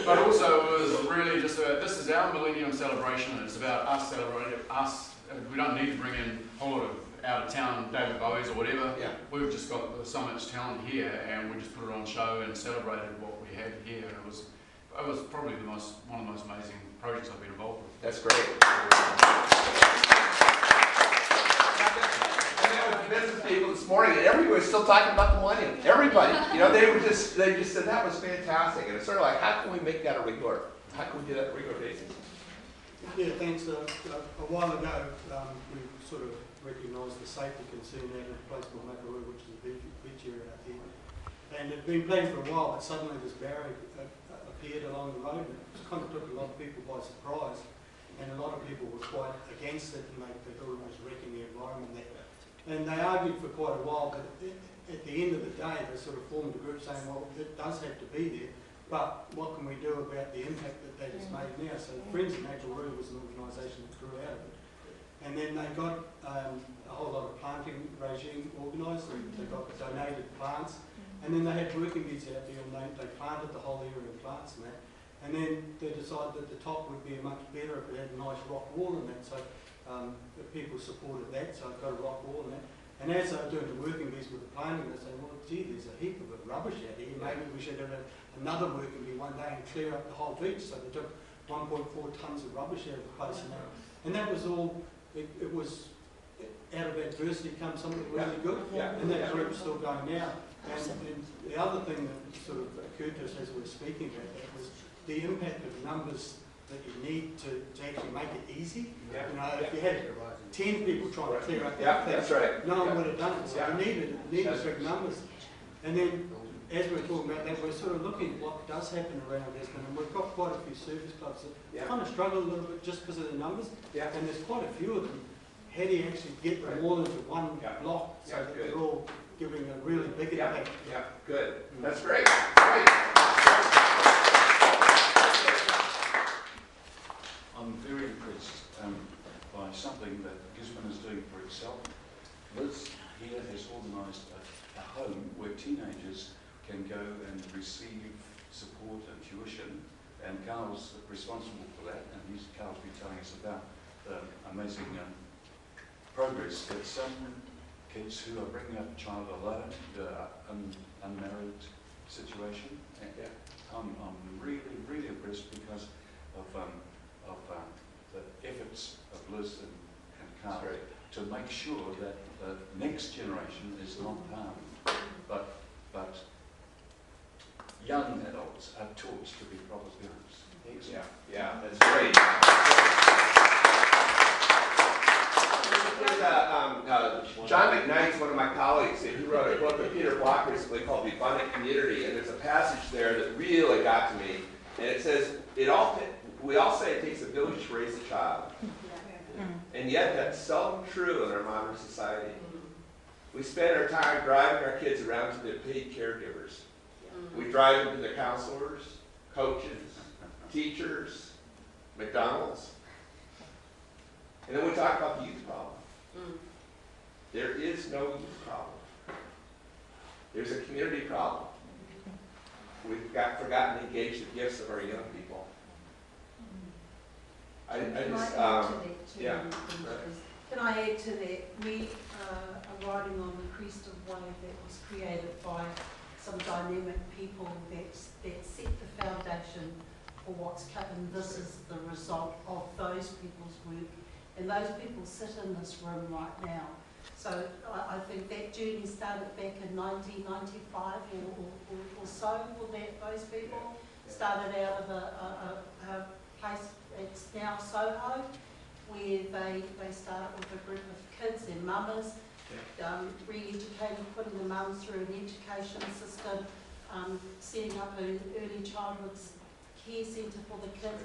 But also it was really just, this is our millennium celebration, and it's about us celebrating us. We don't need to bring in a whole lot of out-of-town David Bowies or whatever. We've just got so much talent here, and we just put it on show and celebrated what we had here. And it was probably one of the most amazing projects I've been involved with. That's great. I met with business people this morning, and everybody was still talking about the millennium. Everybody, they just said that was fantastic, and it's sort of like, how can we make that a regular? How can we do that on a regular basis? Yeah, thanks. A while ago, we sort of recognised the safety concern out in a place called Makaroo, which is a beach area out here. And it had been planned for a while, but suddenly this barrier appeared along the road, and it kind of took a lot of people by surprise. And a lot of people were quite against it, and they thought it was wrecking the environment there. And they argued for quite a while, but at the end of the day, they sort of formed a group saying, well, it does have to be there, but what can we do about the impact that has made now? So Friends of Makaroo was an organisation that grew out of it. And then they got a whole lot of planting regime organised, and they got donated plants, and then they had working beds out there, and they planted the whole area of plants and that. And then they decided that the top would be much better if it had a nice rock wall in that, so the people supported that, so it got a rock wall in that. And as they were doing the working beds with the planting, they said, well, gee, there's a heap of rubbish out here, maybe we should have another working bed one day and clear up the whole beach. So they took 1.4 tonnes of rubbish out of the place, and that was all. It was out of adversity comes something really good, and that group's still going now. And the other thing that sort of occurred to us as we were speaking about that was the impact of numbers that you need to actually make it easy. If you had 10 people trying to clear up that thing, no one would have done it. So you needed big numbers. And then as we're talking about that, we're sort of looking at what does happen around Gisborne, and we've got quite a few service clubs that kind of struggle a little bit just because of the numbers, and there's quite a few of them. How do you actually get them all into one block so that they're all giving a really big impact? Yeah, good. That's great. I'm very impressed by something that Gisborne is doing for itself. Liz here has organised a home where teenagers can go and receive support and tuition, and Carl's responsible for that, and Carl's been telling us about the amazing progress that some kids who are bringing up a child alone, the unmarried situation. And I'm really, really impressed because of the efforts of Liz and Carl to make sure that the next generation is not harmed, but young adults are taught to be proper parents. Yeah, that's great. John McKnight's one of my colleagues, and he wrote a book with Peter Block recently called The Abundant Community, and there's a passage there that really got to me, and it says, we all say it takes a village to raise a child, and yet that's seldom true in our modern society. We spend our time driving our kids around to their paid caregivers. We drive them to their counselors, coaches, teachers, McDonald's, and then we talk about the youth problem. There is no youth problem. There's a community problem. We've forgotten to engage the gifts of our young people. Can I add to that? We are riding on the crest of a wave that was created by some dynamic people that set the foundation for what's coming. This is the result of those people's work, and those people sit in this room right now. So I think that journey started back in 1995 or so for those people. Started out of a place, it's now Soho, where they started with a group of kids and mamas, re-educating, putting the mums through an education system, setting up an early childhood care centre for the kids.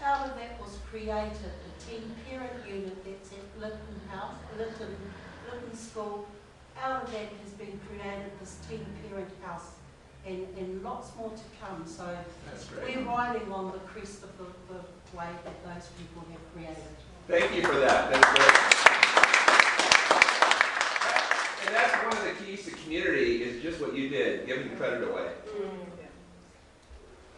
Out of that was created a 10-parent unit that's at Lytton School. Out of that has been created this 10-parent house, and lots more to come. So we're riding on the crest of the wave that those people have created. Thank you for that. That's great. And that's one of the keys to community is just what you did, giving the credit away.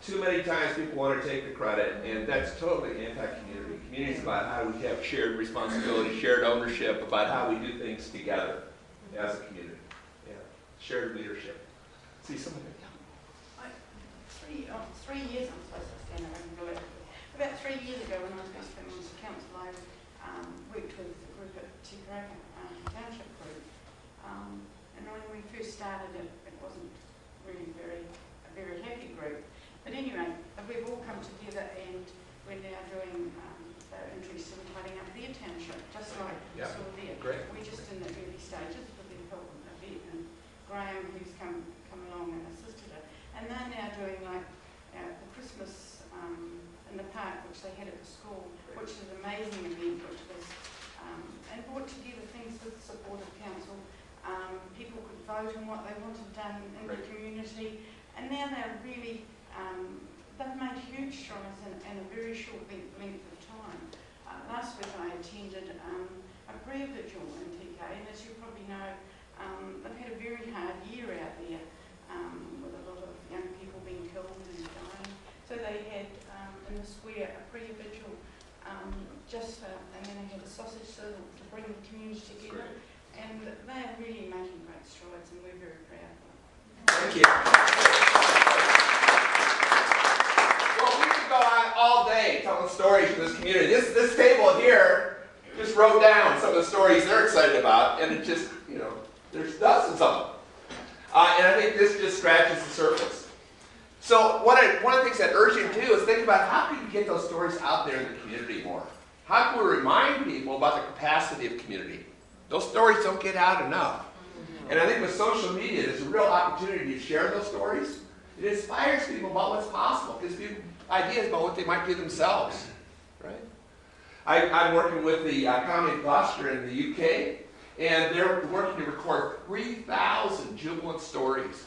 Too many times people want to take the credit, and that's totally anti-community. Community is about how we have shared responsibility, shared ownership, about how we do things together as a community. Shared leadership. See someone here? 3 years, I'm supposed to stand around and do it. About 3 years ago, when I was first coming onto council, I worked with a group at Tikaraka, Township Group. And when we first started it, it wasn't really a very happy group. But anyway, we've all come together, and we're now doing, they're interested in tidying up their township, just like you saw there. We're just in the early stages with the help of Yvette and Graham, who's come along and assisted it. And they're now doing like the Christmas in the park, which they had at the school, which is an amazing event, which was, and brought together things with the support of council. People could vote on what they wanted done in the community, and now they're really, they've made huge strides in a very short length of time. Last week I attended a prayer vigil in TK, and as you probably know, they've had a very hard year out there with a lot of young people being killed and dying. So they had in the square a prayer vigil, and then they had a sausage sizzle to bring the community together. And they're really making great strides, and we're very proud of them. Thank you. Well, we could go on all day telling stories from this community. This table here just wrote down some of the stories they're excited about, and it just, there's dozens of them. And I think this just scratches the surface. So one of the things I'd urge you to do is think about how can you get those stories out there in the community more? How can we remind people about the capacity of community? Those stories don't get out enough. And I think with social media, there's a real opportunity to share those stories. It inspires people about what's possible, gives people ideas about what they might do themselves, right? I'm working with the County of Gloucester in the UK, and they're working to record 3,000 jubilant stories.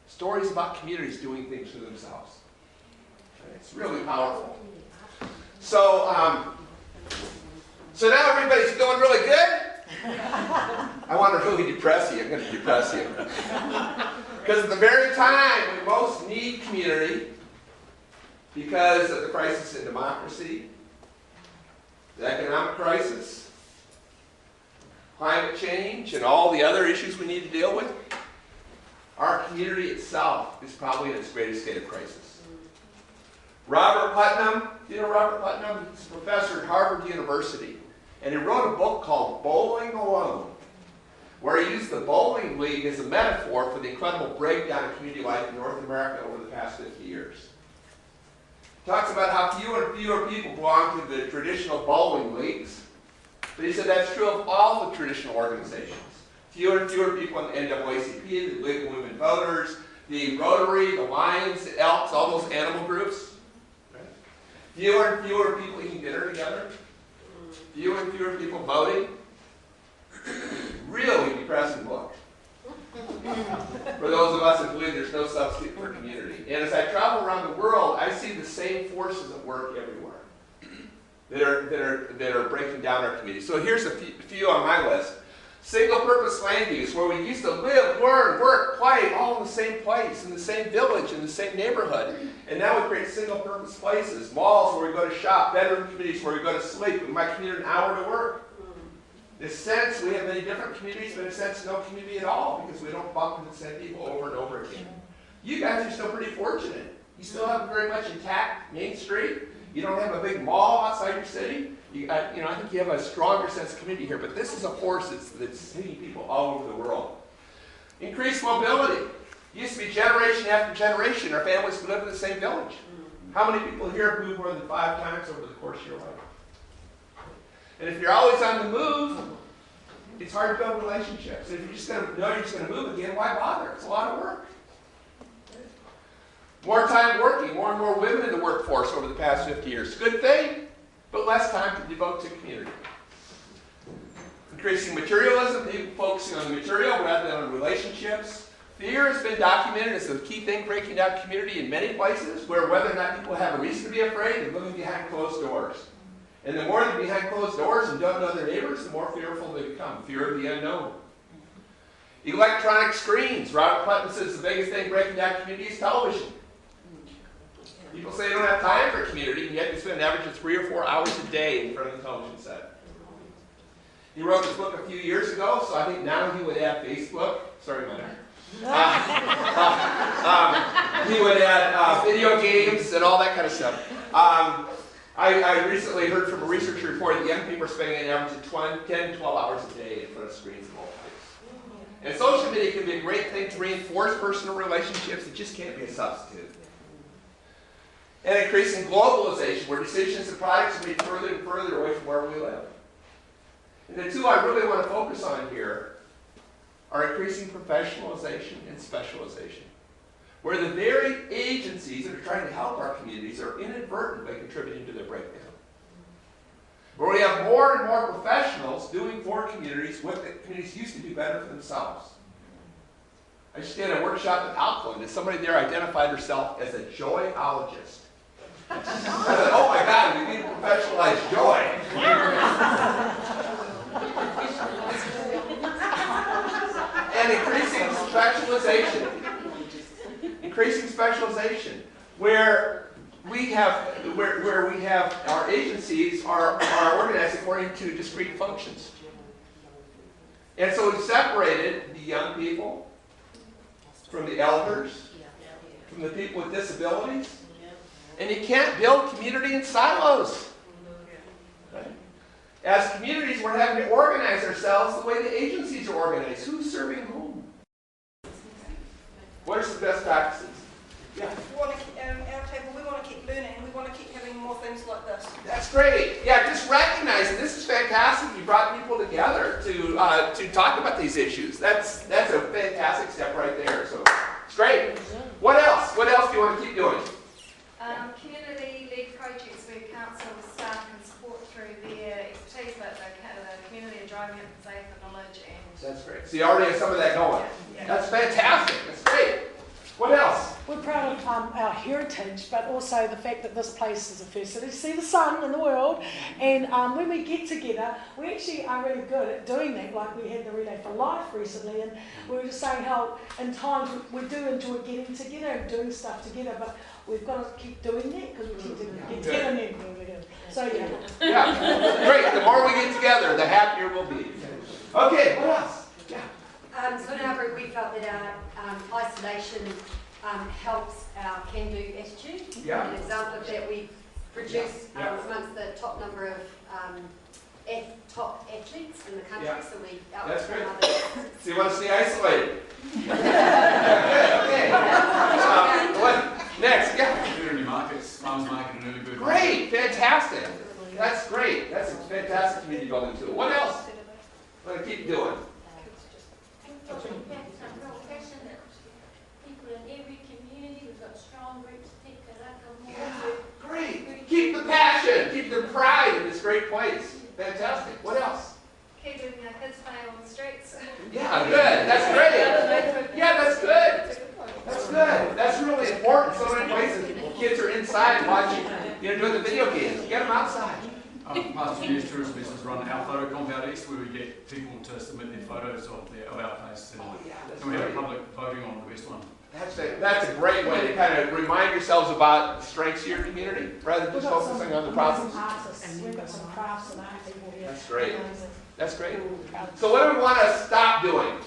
Stories about communities doing things for themselves. Right? It's really powerful. So, so now everybody's feeling really good? I want to really depress you. I'm going to depress you. Because at the very time we most need community, because of the crisis in democracy, the economic crisis, climate change, and all the other issues we need to deal with, our community itself is probably in its greatest state of crisis. Robert Putnam, do you know Robert Putnam? He's a professor at Harvard University. And he wrote a book called Bowling Alone, where he used the bowling league as a metaphor for the incredible breakdown of community life in North America over the past 50 years. He talks about how fewer and fewer people belong to the traditional bowling leagues. But he said that's true of all the traditional organizations. Fewer and fewer people in the NAACP, the League of Women Voters, the Rotary, the Lions, the Elks, all those animal groups. Right? Fewer and fewer people eating dinner together. Fewer and fewer people voting. Really depressing book. For those of us that believe there's no substitute for community. And as I travel around the world, I see the same forces at work everywhere that are breaking down our community. So here's a few on my list. Single-purpose land use, where we used to live, learn, work, play, all in the same place, in the same village, in the same neighborhood. And now we create single-purpose places, malls where we go to shop, bedroom communities where we go to sleep. We might commute an hour to work. In a sense, we have many different communities, but in a sense, no community at all, because we don't bump into the same people over and over again. You guys are still pretty fortunate. You still have a very much intact Main Street. You don't have a big mall outside your city. I think you have a stronger sense of community here, but this is a force that's hitting people all over the world. Increased mobility. It used to be generation after generation, our families would live in the same village. How many people here have moved more than 5 times over the course of your life? And if you're always on the move, it's hard to build relationships. And if you're just going to know you're just going to move again, why bother? It's a lot of work. More time working, more and more women in the workforce over the past 50 years. Good thing, but less time to devote to community. Increasing materialism, people focusing on the material rather than on relationships. Fear has been documented as a key thing breaking down community in many places, where whether or not people have a reason to be afraid, they're living behind closed doors. And the more they're behind closed doors and don't know their neighbors, the more fearful they become. Fear of the unknown. Electronic screens. Robert Putnam says the biggest thing breaking down community is television. People say they don't have time for community, and yet they spend an average of 3 or 4 hours a day in front of the television set. He wrote this book a few years ago, so I think now he would add Facebook. Sorry, my neck. He would add video games and all that kind of stuff. I recently heard from a research report that young people are spending an average of 10 to 12 hours a day in front of screens of all types. And social media can be a great thing to reinforce personal relationships. It just can't be a substitute. And increasing globalization, where decisions and products are made further and further away from where we live. And the two I really want to focus on here are increasing professionalization and specialization, where the very agencies that are trying to help our communities are inadvertently contributing to their breakdown. Where we have more and more professionals doing for communities what the communities used to do better for themselves. I just did a workshop in Auckland, and somebody there identified herself as a joyologist. I said, oh my God, we need professionalized joy. And increasing specialization, where we have our agencies are organized according to discrete functions. And so we've separated the young people from the elders, from the people with disabilities. And you can't build community in silos. Right? As communities, we're having to organize ourselves the way the agencies are organized. Who's serving whom? What are some best practices? Yeah. We want to, our table, we want to keep learning, and we want to keep having more things things like this. That's great. Yeah, just recognize it. This is fantastic. You brought people together to talk about these issues. That's a fantastic step right there. So it's great. What else? What else do you want to keep doing? Community-led projects where council staff can support through their expertise, but the community are driving it and saying the knowledge and... That's great. So you already have some of that going. Yeah. That's fantastic. That's great. What else? We're proud of our heritage, but also the fact that this place is a first city to see the sun in the world. And when we get together, we actually are really good at doing that. Like we had the Relay for Life recently, and we were just saying how in times we do enjoy getting together and doing stuff together, but we've got to keep doing that because we tend to get together and then. So yeah. Yeah, great. The more we get together, the happier we'll be. Okay, what else? Yeah. So in our group, we felt that our isolation helps our can-do attitude. Yeah. An example of that, we produce amongst the top number of top athletes in the country, Yeah. so we That's great. others. So you want to stay isolated? Okay. What? Next, yeah. Community markets, farmers market and early bird. Great, fantastic. That's great. That's a fantastic community building tool. What else? I'm going to keep doing. People in every community, we've got strong groups of people that come Yeah, great. Keep the passion. Keep the pride in this great place. Fantastic. What else? Keep letting our kids play on the streets. Yeah, good. That's great. Yeah, that's good. That's good. That's really important. So many places, kids are inside watching, doing the video games. Get them outside. Past few years, tourism business run our photo comp out east, where we get people to submit their photos of our place, and we have public voting on the best one. That's a great way to kind of remind yourselves about the strengths of your community, rather than just focusing on the problems. We've got some crafts and art people here. That's great. That's great. So what do we want to stop doing?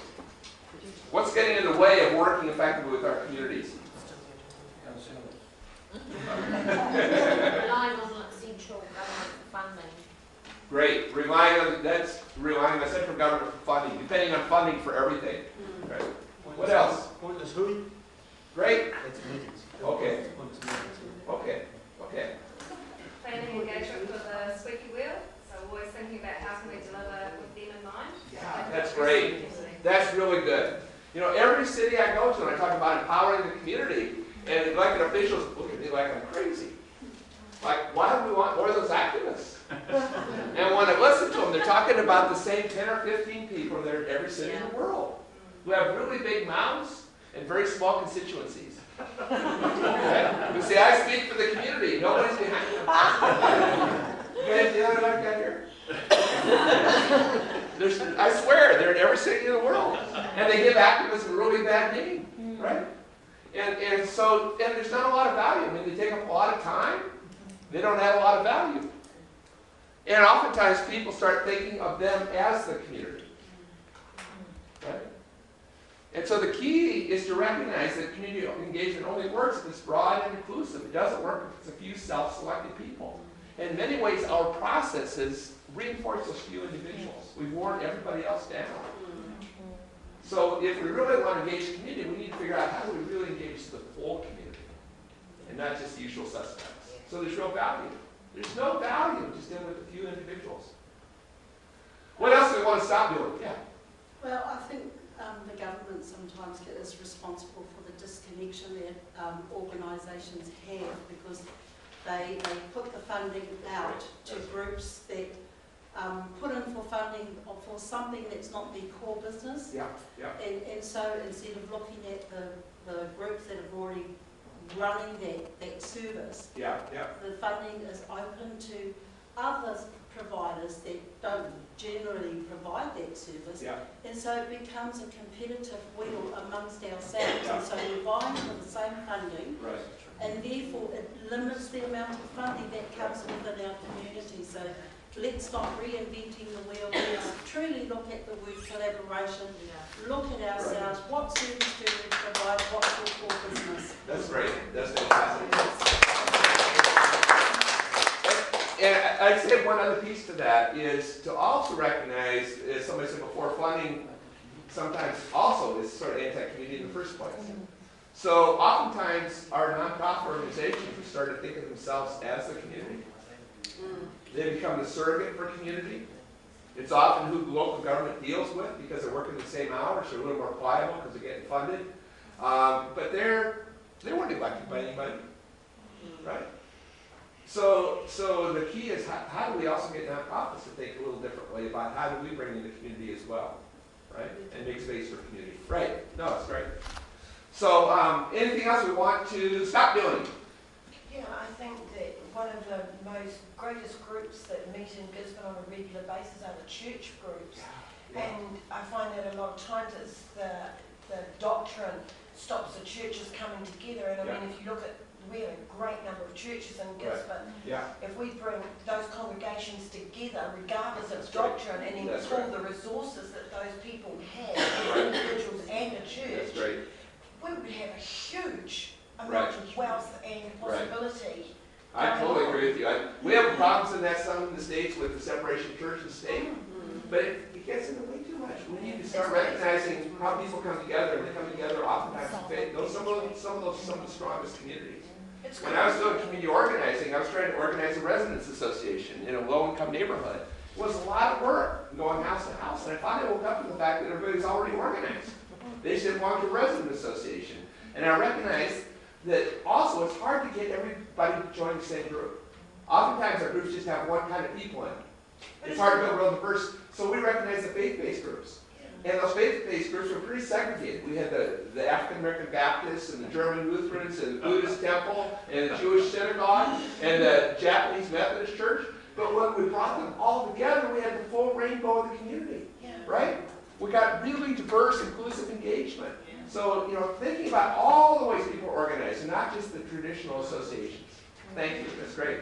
What's getting in the way of working effectively with our communities? relying on central government funding. Great. Relying on the central government for funding, depending on funding for everything. Right. What else? Pointless hooey. Great. That's meetings. Okay. Pointless meetings. Okay. Okay. Planning engagement for the squeaky wheel. So always thinking about how can we deliver with them in mind. Yeah, that's great. That's really good. Every city I go to, and I talk about empowering the community, and elected officials look at me like I'm crazy. Like, why do we want more of those activists? And when I listen to them, they're talking about the same 10 or 15 people that are in every city in the world, who have really big mouths and very small constituencies. Okay? You see, I speak for the community. Nobody's behind them. You guys the other like that here? I swear, they're in every city in the world. And they give activists a really bad name, right? And so there's not a lot of value. I mean, they take up a lot of time. They don't have a lot of value. And oftentimes people start thinking of them as the community. Right? And so the key is to recognize that community engagement only works if it's broad and inclusive. It doesn't work if it's a few self-selected people. In many ways, our processes reinforce those few individuals. We've worn everybody else down. So if we really want to engage the community, we need to figure out how do we really engage the full community and not just the usual suspects. So there's real value. There's no value in just dealing with a few individuals. What else do we want to stop doing? Yeah. Well, I think the government sometimes is responsible for the disconnection that organisations have because they put the funding out to groups that put in for funding for something that's not their core business. Yeah, yeah. And so instead of looking at the groups that have already running that service, yeah, yeah. the funding is open to other providers that don't generally provide that service. Yeah. And so it becomes a competitive wheel amongst ourselves. And so we're vying for the same funding. Right. And therefore it limits the amount of funding that comes within our community. So let's stop reinventing the wheel. Let's truly look at the word collaboration, look at ourselves, what service do we provide, what's your core business. That's great. That's fantastic. And I'd say one other piece to that is to also recognize, as somebody said before, funding sometimes also is sort of anti-community in the first place. So oftentimes our nonprofit organizations have started to think of themselves as the community. They become the surrogate for community. It's often who the local government deals with because they're working the same hours, they're a little more pliable because they're getting funded. But they weren't elected by anybody, right? So the key is how do we also get nonprofits to think a little differently about how do we bring in the community as well, right? And make space for community. Right, no, it's great. So anything else we want to stop doing? Yeah, I think that one of the most greatest groups that meet in Gisborne on a regular basis are the church groups. Yeah. And I find that a lot of times it's the doctrine stops the churches coming together. And I mean, if you look at, we have a great number of churches in Gisborne. Yeah. If we bring those congregations together, regardless of doctrine, and then pull the resources that those people have, as individuals and a church, we would have a huge amount of wealth and possibility. I totally agree with you. We have problems in that some in the states with the separation of church and state, but it gets in the way too much. We need to start recognizing how people come together, and they come together oftentimes in faith. Some of the strongest communities. When I was doing community organizing, I was trying to organize a residents association in a low-income neighborhood. It was a lot of work going house to house, and I finally woke up to the fact that everybody was already organized. They just didn't want a resident association. And I recognized that also it's hard to get everybody to join the same group. Oftentimes our groups just have one kind of people in. It's hard to build real diverse. So we recognize the faith-based groups. And those faith-based groups were pretty segregated. We had the African-American Baptists and the German Lutherans and the Buddhist temple and the Jewish synagogue and the Japanese Methodist church. But when we brought them all together, we had the full rainbow of the community, right? We got really diverse, inclusive engagement. So, thinking about all the ways people organize, and not just the traditional associations. Thank you, that's great.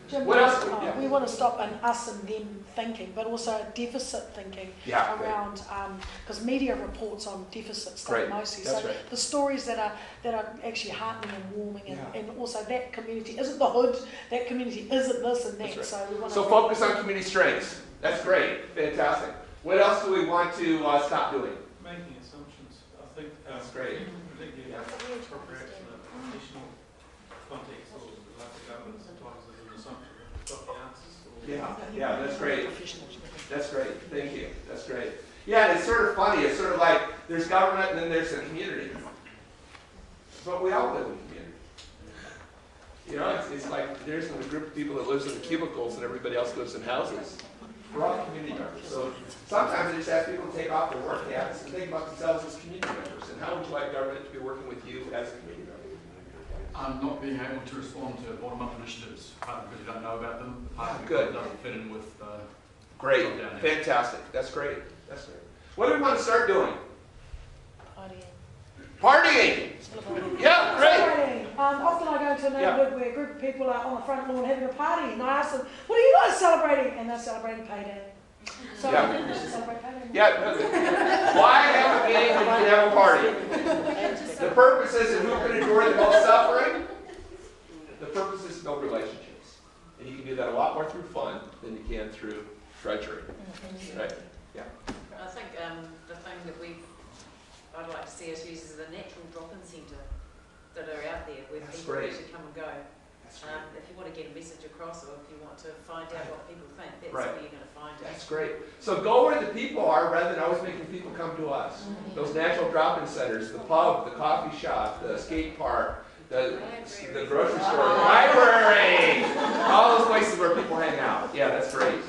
Jim, what else? We want to stop an us and them thinking, but also deficit thinking around, because media reports on deficit stuff mostly. That's so the stories that are actually heartening and warming, and also that community isn't the hood, that community isn't this and that. So we want to focus on community strengths. That's great, fantastic. What else do we want to stop doing? Making assumptions. I think that's great. Particularly appropriation of additional context or like the government sometimes there's an assumption that we've got the answers. Yeah, that's great. That's great. Thank you. That's great. Yeah, and it's sort of funny. It's sort of like there's government and then there's the community. But we all live in a community. It's like there's a group of people that lives in the cubicles and everybody else lives in houses. We're all community members. So sometimes I just ask people to take off their work hats and think about themselves as community members. And how would you like government to be working with you as a community member? Not being able to respond to bottom-up initiatives, partly because you don't know about them, partly Good. because it doesn't fit in with great. Fantastic. That's great. That's great. What do we want to start doing? Partying. Yeah, great. Often I go to a neighbourhood where a group of people are on the front lawn having a party, and I ask them, "What are you guys celebrating?" And they're celebrating payday. So I think we should celebrate payday. Why have a game when you can have a party? The purpose isn't who can endure the most suffering. The purpose is to build relationships, and you can do that a lot more through fun than you can through drudgery. Right? Yeah. I think the thing that I'd like to see us use is a natural drop-in centre that are out there where people actually come and go. If you want to get a message across or if you want to find out what people think, that's where you're going to find it. That's great. So go where the people are rather than always making people come to us. Those natural drop-in centers, the pub, the coffee shop, the skate park, the grocery store, the library, all those places where people hang out. Yeah, that's great.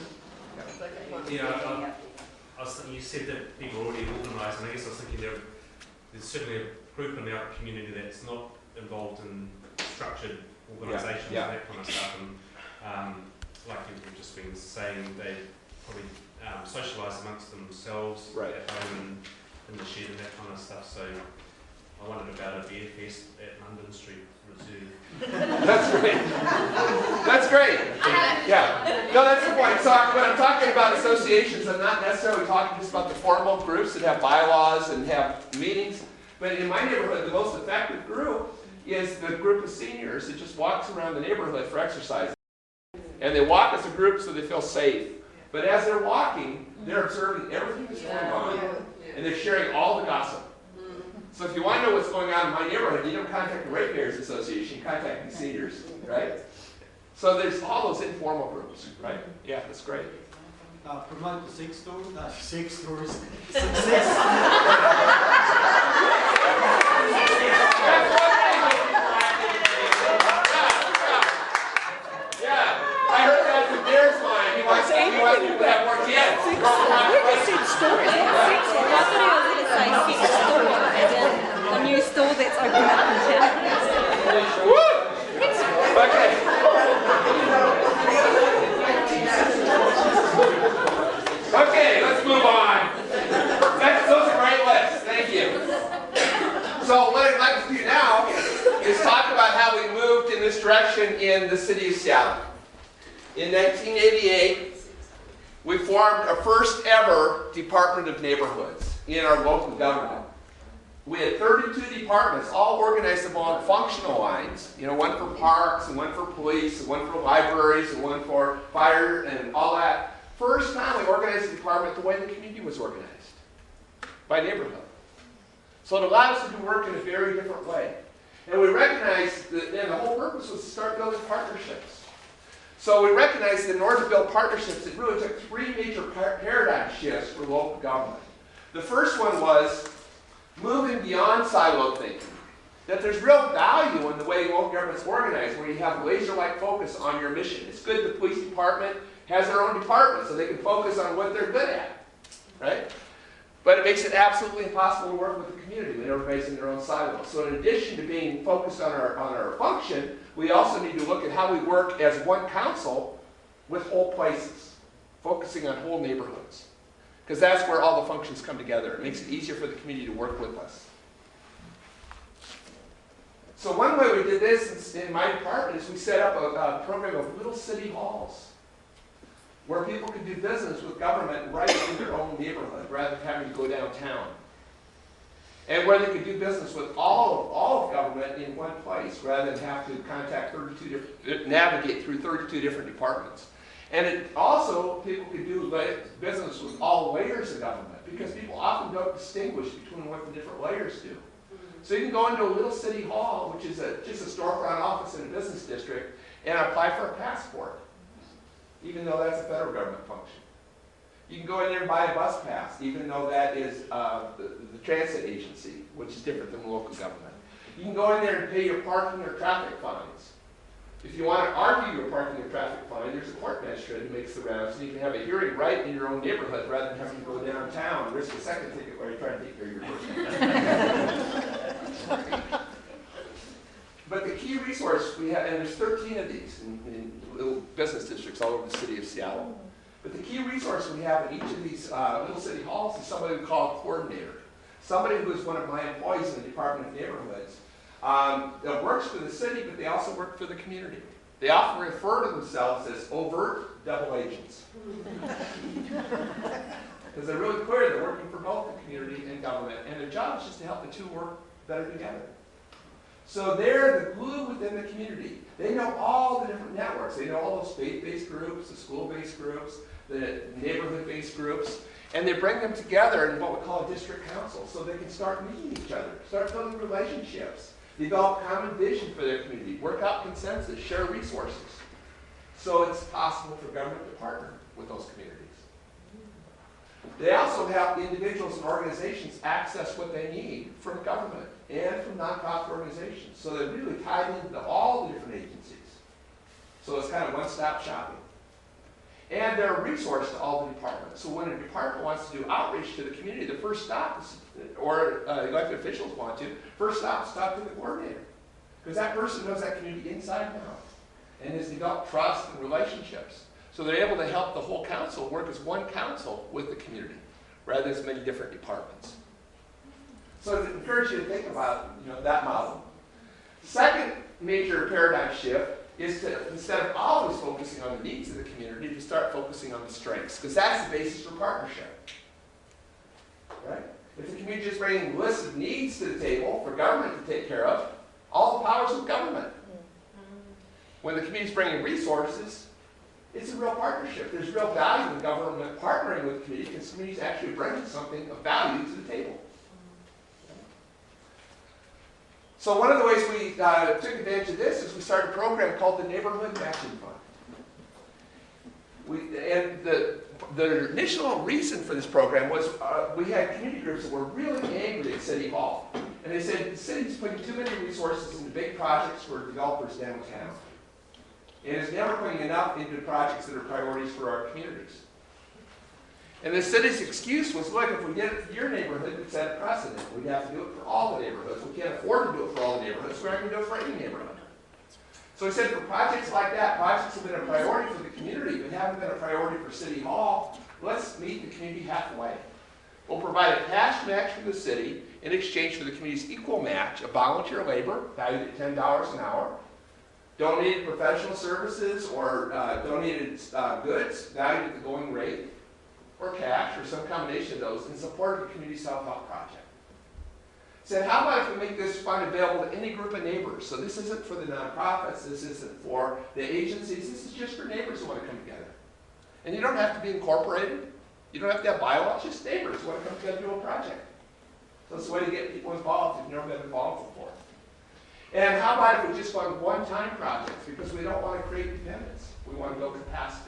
I was thinking, you said that people are already organised, and I guess I was thinking there's certainly a group in our community that's not involved in structured organisations and that kind of stuff. And like you've just been saying, they probably socialise amongst themselves at home and in the shed and that kind of stuff. So I wondered about a beer fest at London Street Reserve. That's great. That's great. Yeah. No, that's the point. So when I'm talking about associations, I'm not necessarily talking just about the formal groups that have bylaws and have meetings. But in my neighborhood, the most effective group is the group of seniors that just walks around the neighborhood for exercise. And they walk as a group so they feel safe. But as they're walking, they're observing everything that's going on. And they're sharing all the gossip. So if you want to know what's going on in my neighborhood, you don't contact the Ratepayers Association, you contact the seniors, right? So there's all those informal groups, right? Yeah, that's great. Promote the sex stories. Success. Yeah, I heard that from Diers line. He wants people to have more kids. We just said stories. I thought he was going to say sex store, as in a new store that's opened up in town. Woo! Okay. Okay, let's move on. Those are great lists. Thank you. So what I'd like to do now is talk about how we moved in this direction in the city of Seattle. In 1988, we formed a first ever Department of Neighborhoods in our local government. We had 32 departments, all organized along functional lines. You know, one for parks, and one for police, and one for libraries, and one for fire, and all that. First time we organized the department the way the community was organized, by neighborhood. So it allowed us to do work in a very different way. And we recognized that then the whole purpose was to start building partnerships. So we recognized that in order to build partnerships, it really took three major paradigm shifts for local government. The first one was moving beyond siloed thinking. That there's real value in the way local government's organized, where you have laser-like focus on your mission. It's good the police department has their own department, so they can focus on what they're good at, right? But it makes it absolutely impossible to work with the community when everybody's in their own silos. So in addition to being focused on our function, we also need to look at how we work as one council with whole places, focusing on whole neighborhoods. Because that's where all the functions come together. It makes it easier for the community to work with us. So one way we did this in my department is we set up a program of little city halls where people could do business with government right in their own neighborhood rather than having to go downtown. And where they could do business with all of government in one place rather than have to navigate through 32 different departments. And it also, people could do business with all layers of government because people often don't distinguish between what the different layers do. So you can go into a little city hall, which is just a storefront office in a business district, and apply for a passport, even though that's a federal government function. You can go in there and buy a bus pass, even though that is the transit agency, which is different than local government. You can go in there and pay your parking or traffic fines. If you want to argue your parking or traffic fine, there's a court magistrate who makes the rounds, and you can have a hearing right in your own neighborhood rather than having to go downtown and risk a second ticket while you're trying to take care of your person. But the key resource we have, and there's 13 of these in little business districts all over the city of Seattle. But the key resource we have in each of these little city halls is somebody we call a coordinator. Somebody who is one of my employees in the Department of Neighborhoods. That works for the city, but they also work for the community. They often refer to themselves as overt double agents. Because they're really clear they're working for both the community and government, and their job is just to help the two work better together. So they're the glue within the community. They know all the different networks. They know all those faith-based groups, the school-based groups, the neighborhood-based groups, and they bring them together in what we call a district council so they can start meeting each other, start building relationships, develop common vision for their community, work out consensus, share resources. So it's possible for government to partner with those communities. They also help individuals and organizations access what they need from government and from nonprofit organizations. So they're really tied into all the different agencies. So it's kind of one-stop shopping. And they're a resource to all the departments. So when a department wants to do outreach to the community, the first stop is, or elected officials want to, first stop is talk to the coordinator. Because that person knows that community inside and out and has developed trust and relationships. So they're able to help the whole council work as one council with the community, rather than as many different departments. So I encourage you to think about that model. Second major paradigm shift is to, instead of always focusing on the needs of the community, to start focusing on the strengths, because that's the basis for partnership. Right? If the community is bringing lists of needs to the table for government to take care of, all the powers of government. When the community is bringing resources, it's a real partnership. There's real value in government partnering with the community because the community is actually bringing something of value to the table. So one of the ways we took advantage of this is we started a program called the Neighborhood Matching Fund. The initial reason for this program was we had community groups that were really angry at City Hall. And they said the city's putting too many resources into big projects for developers downtown. And it's never putting enough into projects that are priorities for our communities. And the city's excuse was, look, if we did it for your neighborhood, we'd set a precedent. We'd have to do it for all the neighborhoods. We can't afford to do it for all the neighborhoods. We aren't going to do it for any neighborhood. So we said for projects like that, projects have been a priority for the community, but haven't been a priority for City Hall. Let's meet the community halfway. We'll provide a cash match from the city in exchange for the community's equal match of volunteer labor, valued at $10 an hour, donated professional services or donated goods, valued at the going rate, or cash, or some combination of those, in support of the community self-help project. Said, how about if we make this fund available to any group of neighbors? So this isn't for the nonprofits, this isn't for the agencies, this is just for neighbors who want to come together. And you don't have to be incorporated, you don't have to have bylaws, just neighbors who want to come together and do a project. So it's a way to get people involved if you've never been involved before. And how about if we just fund one-time projects? Because we don't want to create dependence, we want to build capacity.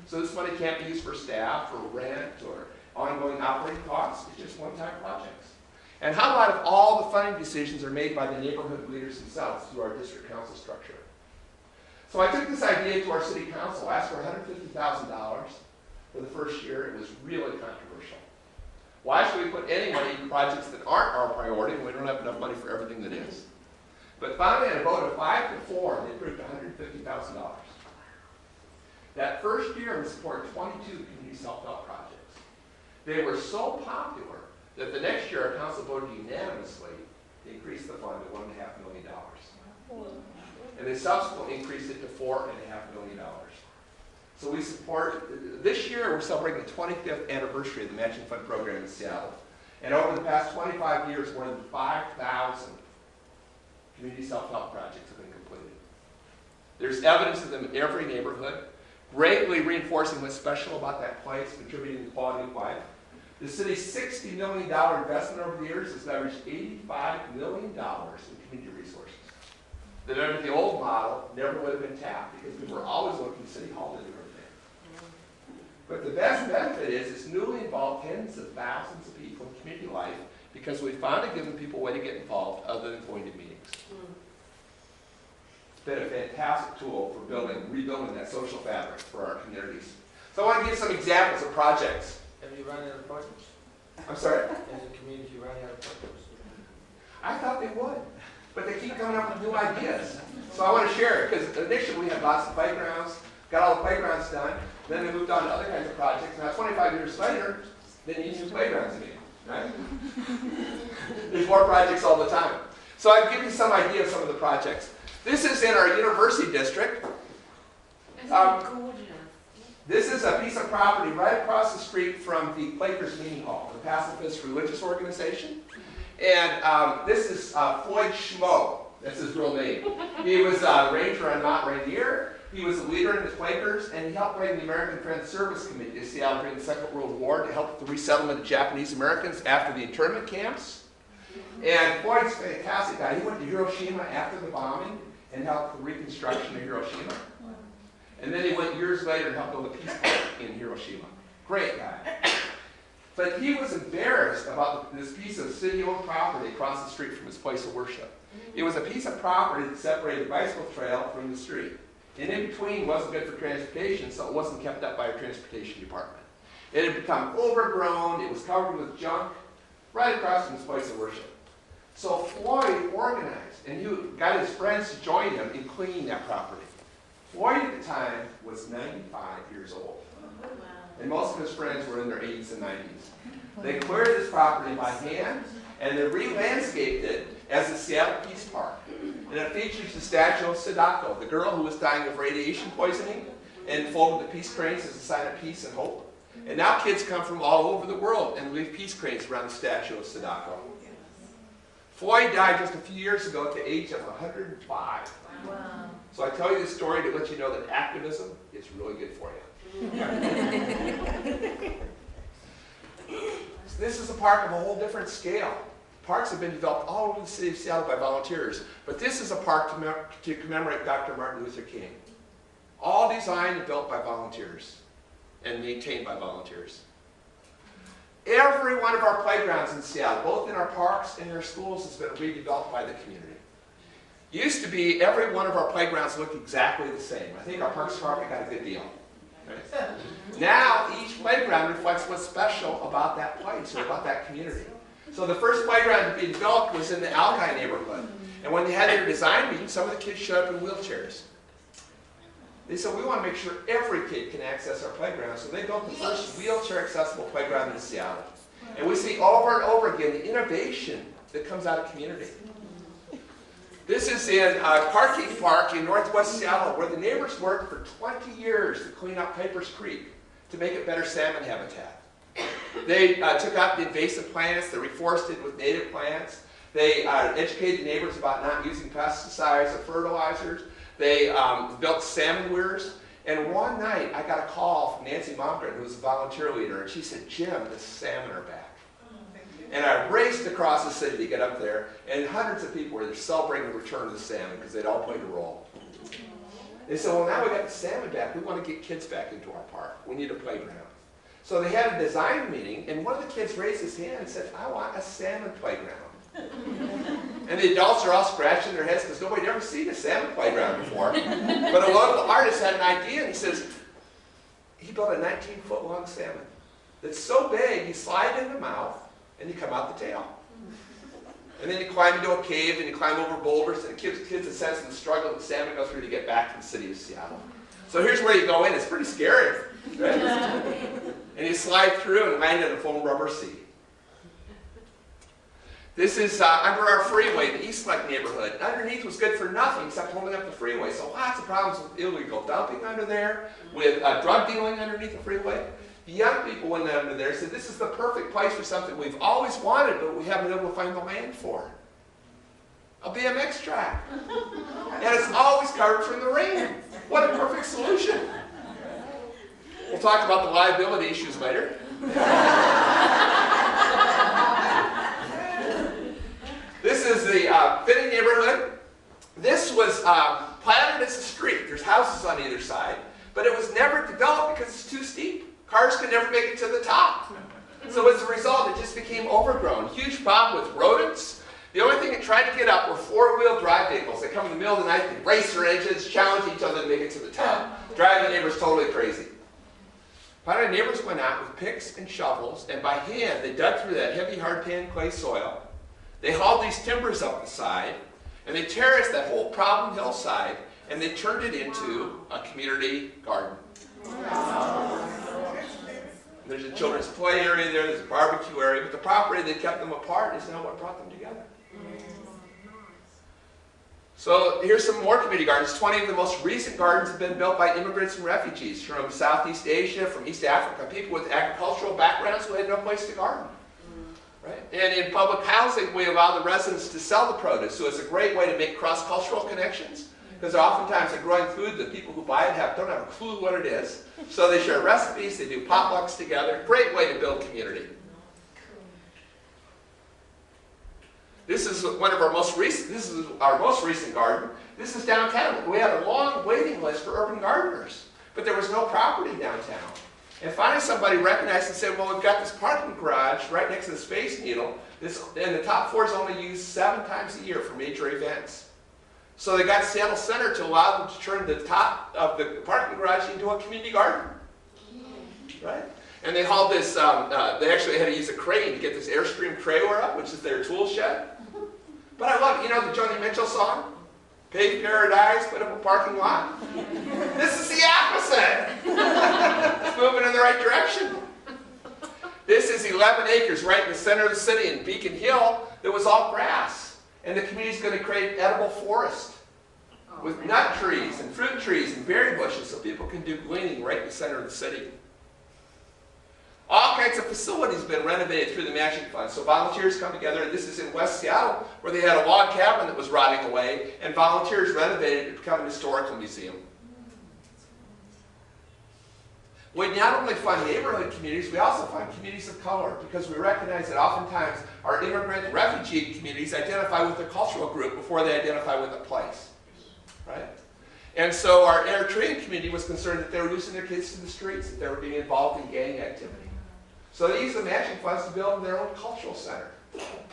So this money can't be used for staff or rent or ongoing operating costs. It's just one-time projects. And how about if all the funding decisions are made by the neighborhood leaders themselves through our district council structure? So I took this idea to our city council, asked for $150,000 for the first year. It was really controversial. Why should we put any money in projects that aren't our priority when we don't have enough money for everything that is? But finally, on a vote of 5-4, they approved $150,000. That first year, we supported 22 community self-help projects. They were so popular that the next year, our council voted unanimously to increase the fund to $1.5 million. And they subsequently increased it to $4.5 million. So we support, this year we're celebrating the 25th anniversary of the Matching Fund program in Seattle. And over the past 25 years, more than 5,000 community self-help projects have been completed. There's evidence of them in every neighborhood, greatly reinforcing what's special about that place, contributing to quality of life. The city's $60 million investment over the years has leveraged $85 million in community resources. That under the old model never would have been tapped because we were always looking to City Hall to do everything. But the best benefit is it's newly involved tens of thousands of people in community life because we finally given people a way to get involved other than going to meetings. It's been a fantastic tool for rebuilding that social fabric for our communities. So I want to give some examples of projects. Have you run out of projects? I'm sorry? As a community, running out of projects? I thought they would, but they keep coming up with new ideas. So I want to share it, because initially we had lots of playgrounds, got all the playgrounds done, then they moved on to other kinds of projects. Now 25 years later, they need new playgrounds again, right? There's more projects all the time. So I'll give you some idea of some of the projects. This is in our university district. This is a piece of property right across the street from the Quakers Meeting Hall, the pacifist religious organization. And this is Floyd Schmo. That's his real name. He was a ranger on Mount Rainier. He was a leader in the Quakers, and he helped bring the American Friends Service Committee to Seattle during the Second World War to help with the resettlement of Japanese Americans after the internment camps. And Floyd's a fantastic guy. He went to Hiroshima after the bombing and helped with the reconstruction of Hiroshima. And then he went years later and helped build a peace park in Hiroshima. Great guy. But he was embarrassed about this piece of city-owned property across the street from his place of worship. It was a piece of property that separated the bicycle trail from the street. And in between wasn't good for transportation, so it wasn't kept up by our transportation department. It had become overgrown, it was covered with junk, right across from his place of worship. So Floyd organized, and he got his friends to join him in cleaning that property. Floyd at the time was 95 years old. And most of his friends were in their 80s and 90s. They cleared this property by hand, and they re-landscaped it as the Seattle Peace Park. And it features the statue of Sadako, the girl who was dying of radiation poisoning, and folded the peace cranes as a sign of peace and hope. And now kids come from all over the world and leave peace cranes around the statue of Sadako. Floyd died just a few years ago at the age of 105. Wow. So I tell you this story to let you know that activism is really good for you. This is a park of a whole different scale. Parks have been developed all over the city of Seattle by volunteers. But this is a park to commemorate Dr. Martin Luther King. All designed and built by volunteers and maintained by volunteers. Every one of our playgrounds in Seattle, both in our parks and in our schools, has been redeveloped by the community. Used to be every one of our playgrounds looked exactly the same. I think our Parks Department got a good deal. Right? Now each playground reflects what's special about that place or about that community. So the first playground to be developed was in the Alki neighborhood. And when they had their design meeting, some of the kids showed up in wheelchairs. They said, we want to make sure every kid can access our playground. So they built the first wheelchair accessible playground in Seattle. And we see over and over again the innovation that comes out of community. This is in Parking Park in northwest Seattle, where the neighbors worked for 20 years to clean up Piper's Creek to make it better salmon habitat. They took out the invasive plants, they reforested with native plants, they educated neighbors about not using pesticides or fertilizers, they built salmon weirs, and one night I got a call from Nancy Momgren, who was a volunteer leader, and she said, Jim, the salmon are back. And I raced across the city to get up there, and hundreds of people were there celebrating the return of the salmon because they'd all played a role. They said, well, now we got the salmon back. We want to get kids back into our park. We need a playground. So they had a design meeting, and one of the kids raised his hand and said, I want a salmon playground. And the adults are all scratching their heads because nobody had ever seen a salmon playground before. But a local artist had an idea, and he says, he built a 19-foot long salmon that's so big, you slide in the mouth, and you come out the tail. And then you climb into a cave, and you climb over boulders, and it gives kids a sense of the struggle that salmon go through to get back to the city of Seattle. So here's where you go in. It's pretty scary. Right? And you slide through and land in a foam rubber sea. This is under our freeway, the Eastlake neighborhood. Underneath was good for nothing except holding up the freeway. So lots of problems with illegal dumping under there, with drug dealing underneath the freeway. The young people went under there and said, this is the perfect place for something we've always wanted, but we haven't been able to find the land for. A BMX track. And it's always covered from the rain. What a perfect solution. We'll talk about the liability issues later. This is the Finney neighborhood. This was platted as a street. There's houses on either side, but it was never developed because it's too steep. Cars could never make it to the top. So as a result, it just became overgrown. Huge problem with rodents. The only thing that tried to get up were four-wheel drive vehicles. They come in the middle of the night, they race their engines, challenge each other to make it to the top. Driving the neighbors totally crazy. Finally, neighbors went out with picks and shovels, and by hand, they dug through that heavy, hard pan clay soil. They hauled these timbers up the side, and they terraced that whole problem hillside, and they turned it into a community garden. There's a children's play area there, there's a barbecue area, but the property that kept them apart is now what brought them together. So here's some more community gardens. 20 of the most recent gardens have been built by immigrants and refugees from Southeast Asia, from East Africa, people with agricultural backgrounds who had no place to garden. Right? And in public housing, we allow the residents to sell the produce, so it's a great way to make cross-cultural connections. Because oftentimes they're growing food that people who buy it don't have a clue what it is. So they share recipes, they do potlucks together. Great way to build community. This is one of our most recent, this is our most recent garden. This is downtown. We had a long waiting list for urban gardeners, but there was no property downtown. And finally somebody recognized and said, well, we've got this parking garage right next to the Space Needle, and the top floor is only used 7 times a year for major events. So they got Seattle Center to allow them to turn the top of the parking garage into a community garden. Right? And they hauled this, they actually had to use a crane to get this Airstream trailer up, which is their tool shed. But I love it. You know the Joni Mitchell song? Paved paradise, put up a parking lot. This is the opposite. It's moving in the right direction. This is 11 acres right in the center of the city in Beacon Hill that was all grass. And the community is going to create edible forest with nut trees and fruit trees and berry bushes so people can do gleaning right in the center of the city. All kinds of facilities have been renovated through the Magic Fund. So volunteers come together, and this is in West Seattle, where they had a log cabin that was rotting away, and volunteers renovated it to become a historical museum. We not only fund neighborhood communities, we also fund communities of color, because we recognize that oftentimes our immigrant and refugee communities identify with their cultural group before they identify with a place, right? And so our Eritrean community was concerned that they were losing their kids to the streets, that they were being involved in gang activity. So they used the matching funds to build their own cultural center,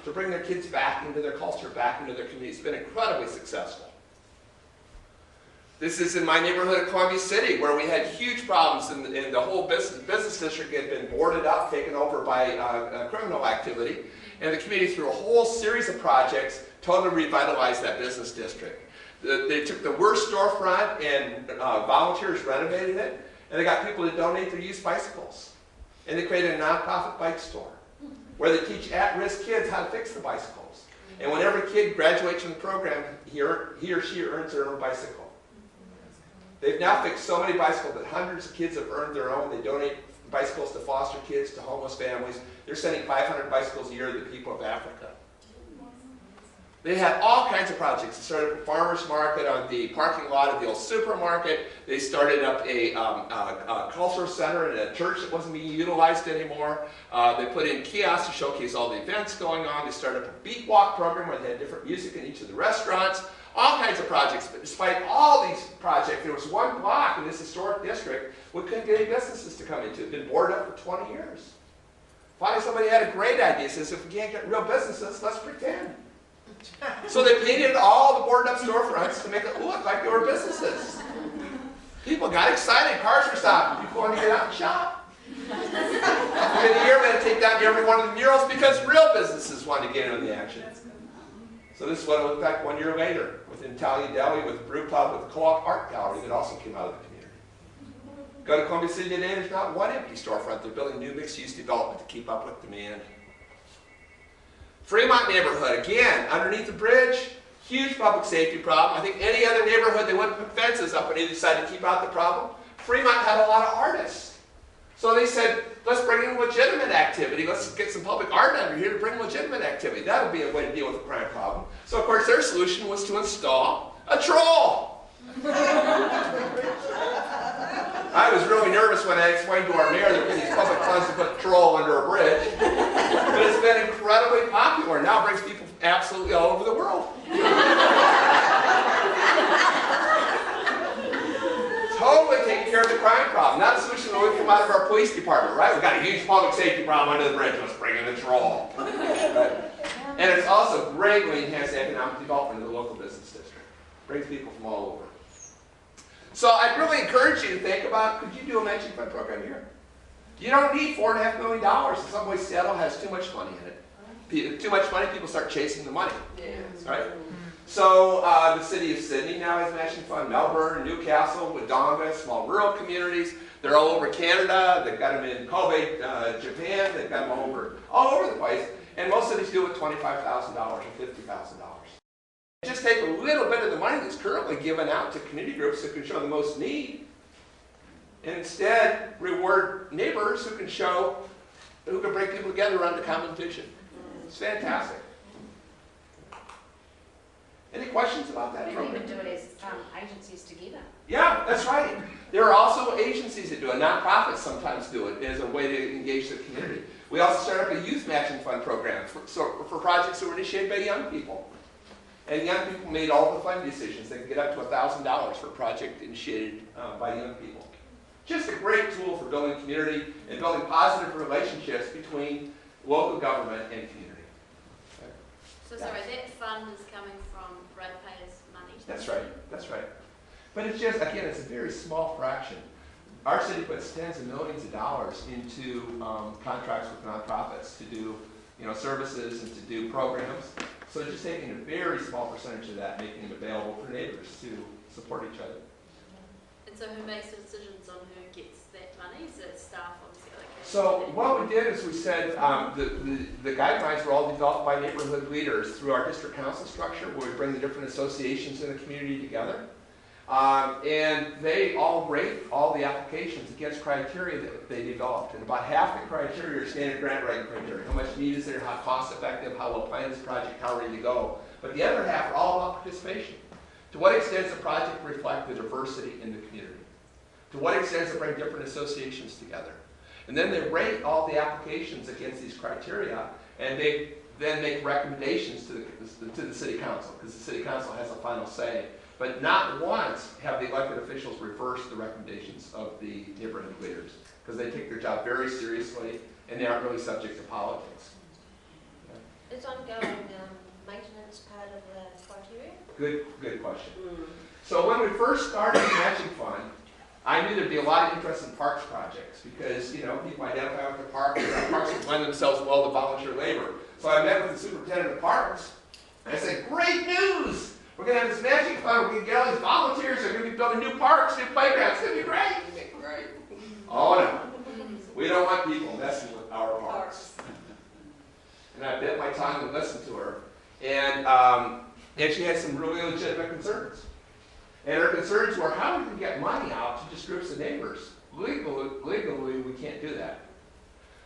to bring their kids back into their culture, back into their community. It's been incredibly successful. This is in my neighborhood of Columbia City, where we had huge problems, and the whole business district had been boarded up, taken over by criminal activity, and the community, through a whole series of projects, totally revitalized that business district. They took the worst storefront, and volunteers renovated it, and they got people to donate their used bicycles. And they created a nonprofit bike store, where they teach at-risk kids how to fix the bicycles. And when every kid graduates from the program, he or she earns their own bicycle. They've now fixed so many bicycles that hundreds of kids have earned their own. They donate bicycles to foster kids, to homeless families. They're sending 500 bicycles a year to the people of Africa. They had all kinds of projects. They started up a farmer's market on the parking lot of the old supermarket. They started up a cultural center in a church that wasn't being utilized anymore. They put in kiosks to showcase all the events going on. They started up a beat walk program where they had different music in each of the restaurants. All kinds of projects, but despite all these projects, there was one block in this historic district we couldn't get any businesses to come into. It had been boarded up for 20 years. Finally, somebody had a great idea. Says, if we can't get real businesses, let's pretend. So they painted all the boarded up storefronts to make it look like they were businesses. People got excited. Cars were stopping. People wanted to get out and shop. Within a year, we had to take down every one of the murals because real businesses wanted to get in on the action. So this is what it looked like 1 year later, with Italian Deli, with Brew Pub, with the Co-op Art Gallery that also came out of the community. Go to Columbia City today, there's not one empty storefront. They're building new mixed-use development to keep up with demand. Fremont neighborhood, again, underneath the bridge, huge public safety problem. I think any other neighborhood, they wouldn't put fences up on either side to keep out the problem. Fremont had a lot of artists. So they said, let's bring in legitimate activity. Let's get some public art under here to bring legitimate activity. That'll be a way to deal with the crime problem. So of course their solution was to install a troll. I was really nervous when I explained to our mayor that we need public funds to put a troll under a bridge. But it's been incredibly popular. Now it brings people absolutely all over the world. Totally taking care of the crime problem. Not a solution that would come out of our police department, right? We've got a huge public safety problem under the bridge. Let's bring in the troll. Right? And it's also greatly enhanced economic development of the local business district. Brings people from all over. So I'd really encourage you to think about, could you do a matching fund program here? You don't need $4.5 million. In some ways, Seattle has too much money in it. Too much money, people start chasing the money. Right? So the city of Sydney now has a matching fund. Melbourne, Newcastle, Wodonga, small rural communities. They're all over Canada. They've got them in Kobe, Japan. They've got them all over the place. And most cities do it with $25,000 or $50,000. Just take a little bit of the money that's currently given out to community groups who can show the most need, and instead reward neighbors who can bring people together around a common vision. It's fantastic. Any questions about that We program? can even do it as agencies together. Yeah, that's right. There are also agencies that do it. Nonprofits sometimes do it as a way to engage the community. We also started up a youth matching fund program for projects that were initiated by young people. And young people made all the fund decisions. They could get up to $1,000 for a project initiated by young people. Just a great tool for building community and building positive relationships between local government and community. So sorry, that fund is coming from ratepayers' money? That's right, that's right. But it's just, again, it's a very small fraction. Our city puts tens of millions of dollars into contracts with nonprofits to do services and to do programs. So just taking a very small percentage of that, making it available for neighbors to support each other. And so who makes the decisions on who gets that money? Is it staff obviously allocated? So what we did is we said the guidelines were all developed by neighborhood leaders through our district council structure, where we bring the different associations in the community together. And they all rate all the applications against criteria that they developed. And about half the criteria are standard grant writing criteria. How much need is there, how cost effective, how well planned is the project, how ready to go. But the other half are all about participation. To what extent does the project reflect the diversity in the community? To what extent does it bring different associations together? And then they rate all the applications against these criteria, and they then make recommendations to the city council, because the city council has a final say. But not once have the elected officials reversed the recommendations of the neighborhood leaders, because they take their job very seriously, and they aren't really subject to politics. Is ongoing maintenance part of the criteria? Good question. So when we first started the matching fund, I knew there'd be a lot of interest in parks projects because, you know, people identify with the park, and parks would lend themselves well to volunteer labor. So I met with the superintendent of parks, and I said, great news! We're going to have this matching fund, we're going to get all these volunteers, they're going to be building new parks, new playgrounds, it's going to be great! Great. Oh no, we don't want people messing with our parks. And I bit my tongue and listened to her, and she had some really legitimate concerns. And her concerns were, how do we get money out to just groups of neighbors? Legally, we can't do that.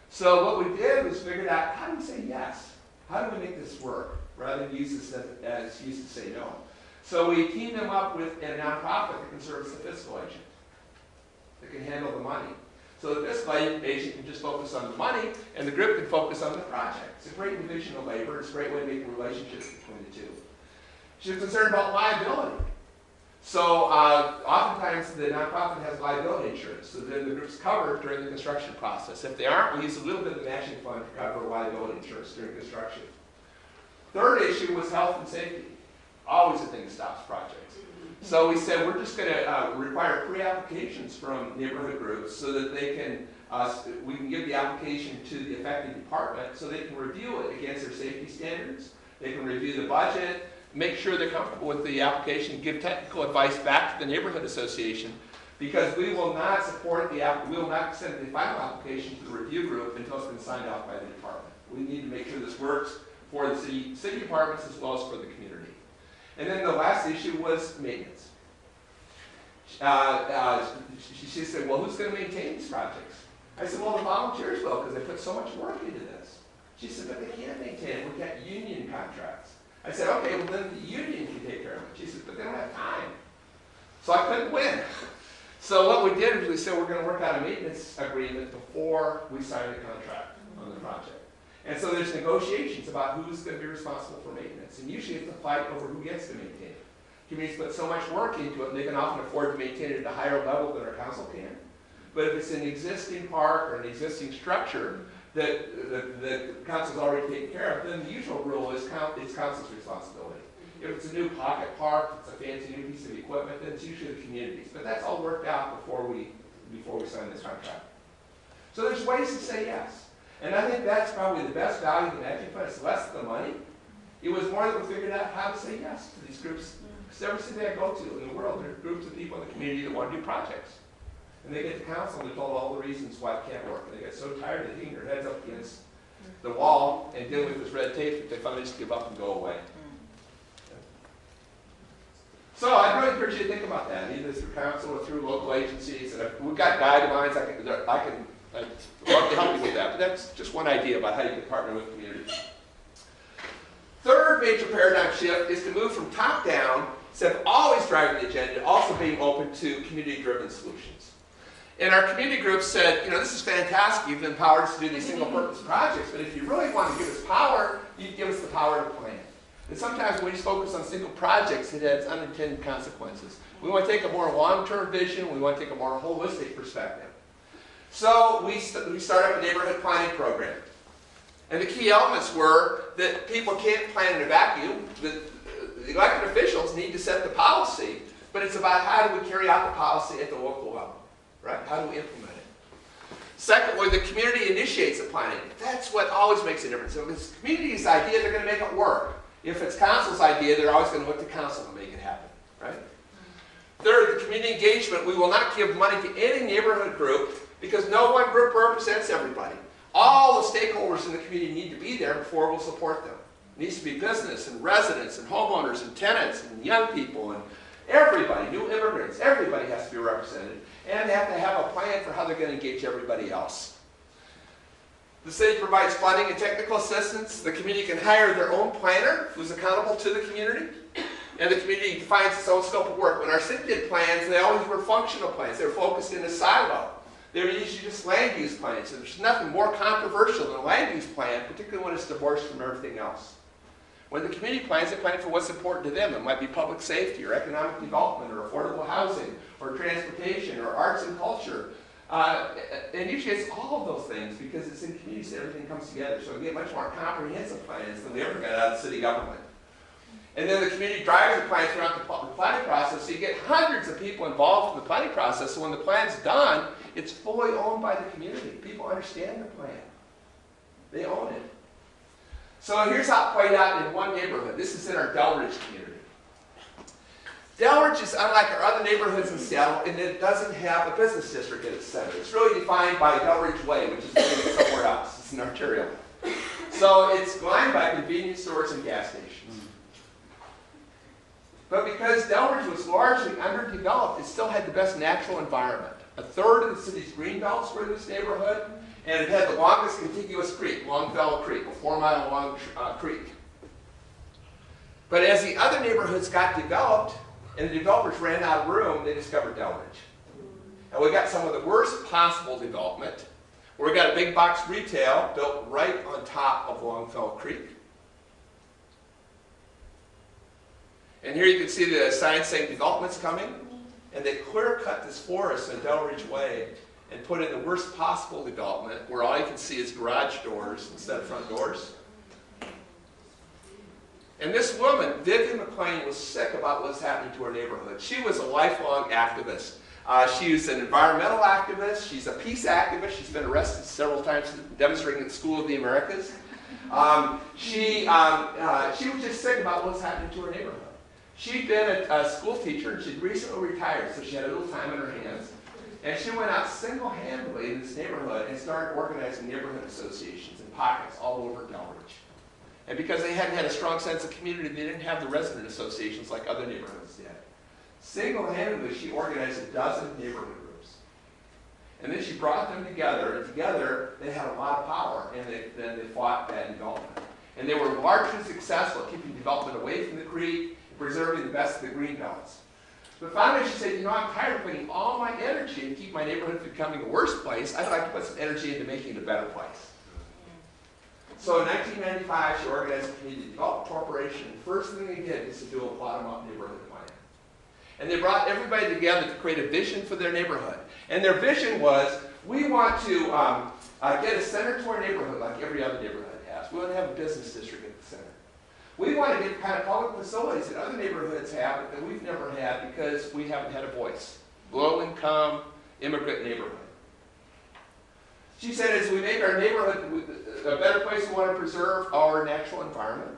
So what we did was figured out, how do we say yes? How do we make this work? Rather than use this as excuse to say no. So we teamed them up with a nonprofit that can serve as a fiscal agent, that can handle the money. So the fiscal agent can just focus on the money, and the group can focus on the project. It's a great division of labor. It's a great way to make relationships between the two. She was concerned about liability. So oftentimes the nonprofit has liability insurance, so then the group's covered during the construction process. If they aren't, we use a little bit of the matching fund to cover liability insurance during construction. Third issue was health and safety. Always a thing that stops projects. So we said we're just going to require pre-applications from neighborhood groups so that they can, we can give the application to the affected department so they can review it against their safety standards. They can review the budget, make sure they're comfortable with the application, give technical advice back to the neighborhood association, because we will not support we will not send the final application to the review group until it's been signed off by the department. We need to make sure this works for the city departments as well as for the community. And then the last issue was maintenance. She said, well, who's going to maintain these projects? I said, well, the volunteers will, because they put so much work into this. She said, but they can't maintain it. We've got union contracts. I said, okay, well then the union can take care of it. She said, but they don't have time. So I couldn't win. So what we did is we said we're going to work out a maintenance agreement before we sign the contract on the project. And so there's negotiations about who's going to be responsible for maintenance. And usually it's a fight over who gets to maintain it. Communities put so much work into it, and they can often afford to maintain it at a higher level than our council can. But if it's an existing park or an existing structure that the council's already taken care of, then the usual rule is it's council's responsibility. If it's a new pocket park, it's a fancy new piece of equipment, then it's usually the community's. But that's all worked out before we sign this contract. So there's ways to say yes. And I think that's probably the best value of the matching fund. It's less the money. It was more that we figured out how to say yes to these groups. Because every city I go to in the world, there are groups of people in the community that want to do projects. And they get to council and they're told all the reasons why it can't work. And they get so tired of hitting their heads up against the wall and dealing with this red tape that they finally just give up and go away. So I'd really encourage you to think about that, either through council or through local agencies. And we've got guidelines. I'd love to help you with that, but that's just one idea about how you can partner with communities. Third major paradigm shift is to move from top down, instead of always driving the agenda, to also being open to community-driven solutions. And our community group said, you know, this is fantastic. You've empowered us to do these single-purpose projects, but if you really want to give us power, you give us the power to plan. And sometimes when we just focus on single projects, it has unintended consequences. We want to take a more long-term vision. We want to take a more holistic perspective. So we started up a neighborhood planning program. And the key elements were that people can't plan in a vacuum. The elected officials need to set the policy, but it's about how do we carry out the policy at the local level, right? How do we implement it? Secondly, the community initiates the planning. That's what always makes a difference. If it's the community's idea, they're going to make it work. If it's council's idea, they're always going to look to council to make it happen, right? Third, the community engagement. We will not give money to any neighborhood group because no one group represents everybody. All the stakeholders in the community need to be there before we'll support them. It needs to be business and residents and homeowners and tenants and young people and everybody, new immigrants. Everybody has to be represented. And they have to have a plan for how they're going to engage everybody else. The city provides funding and technical assistance. The community can hire their own planner who's accountable to the community. And the community defines its own scope of work. When our city did plans, they always were functional plans. They were focused in a silo. They were usually just land use plans. So there's nothing more controversial than a land use plan, particularly when it's divorced from everything else. When the community plans, they plan for what's important to them. It might be public safety, or economic development, or affordable housing, or transportation, or arts and culture. And usually it's all of those things because it's in communities that everything comes together. So we get much more comprehensive plans than we ever got out of city government. And then the community drives the plan throughout the planning process, so you get hundreds of people involved in the planning process. So when the plan's done, it's fully owned by the community. People understand the plan. They own it. So here's how it played out in one neighborhood. This is in our Delridge community. Delridge is unlike our other neighborhoods in Seattle in that it doesn't have a business district at its center. It's really defined by Delridge Way, which is located somewhere else. It's an arterial. So it's lined by convenience stores and gas stations. But because Delridge was largely underdeveloped, it still had the best natural environment. A third of the city's green belts were in this neighborhood, and it had the longest contiguous creek, Longfellow Creek, a 4-mile long creek. But as the other neighborhoods got developed, and the developers ran out of room, they discovered Delridge. And we got some of the worst possible development, where we got a big box retail built right on top of Longfellow Creek. And here you can see the sign saying development's coming, and they clear-cut this forest in Delridge Way and put in the worst possible development, where all you can see is garage doors instead of front doors. And this woman, Vivian McLean, was sick about what was happening to her neighborhood. She was a lifelong activist. She was an environmental activist. She's a peace activist. She's been arrested several times demonstrating at the School of the Americas. She was just sick about what was happening to her neighborhood. She'd been a school teacher, and she'd recently retired, so she had a little time in her hands. And she went out single-handedly in this neighborhood and started organizing neighborhood associations in pockets all over Delridge. And because they hadn't had a strong sense of community, they didn't have the resident associations like other neighborhoods did. Single-handedly, she organized a dozen neighborhood groups. And then she brought them together, and together they had a lot of power, and then they fought bad development. And they were largely successful at keeping development away from the creek, preserving the best of the green belts. But finally she said, you know, I'm tired of putting all my energy to keep my neighborhood from becoming a worse place. I'd like to put some energy into making it a better place. So in 1995, she organized a community development corporation. The first thing they did was to do a bottom-up neighborhood plan. And they brought everybody together to create a vision for their neighborhood. And their vision was, we want to get a center to our neighborhood like every other neighborhood has. We want to have a business district at the center. We want to get the kind of public facilities that other neighborhoods have but that we've never had because we haven't had a voice. Low-income, immigrant neighborhood. She said, as we make our neighborhood a better place, we want to preserve our natural environment.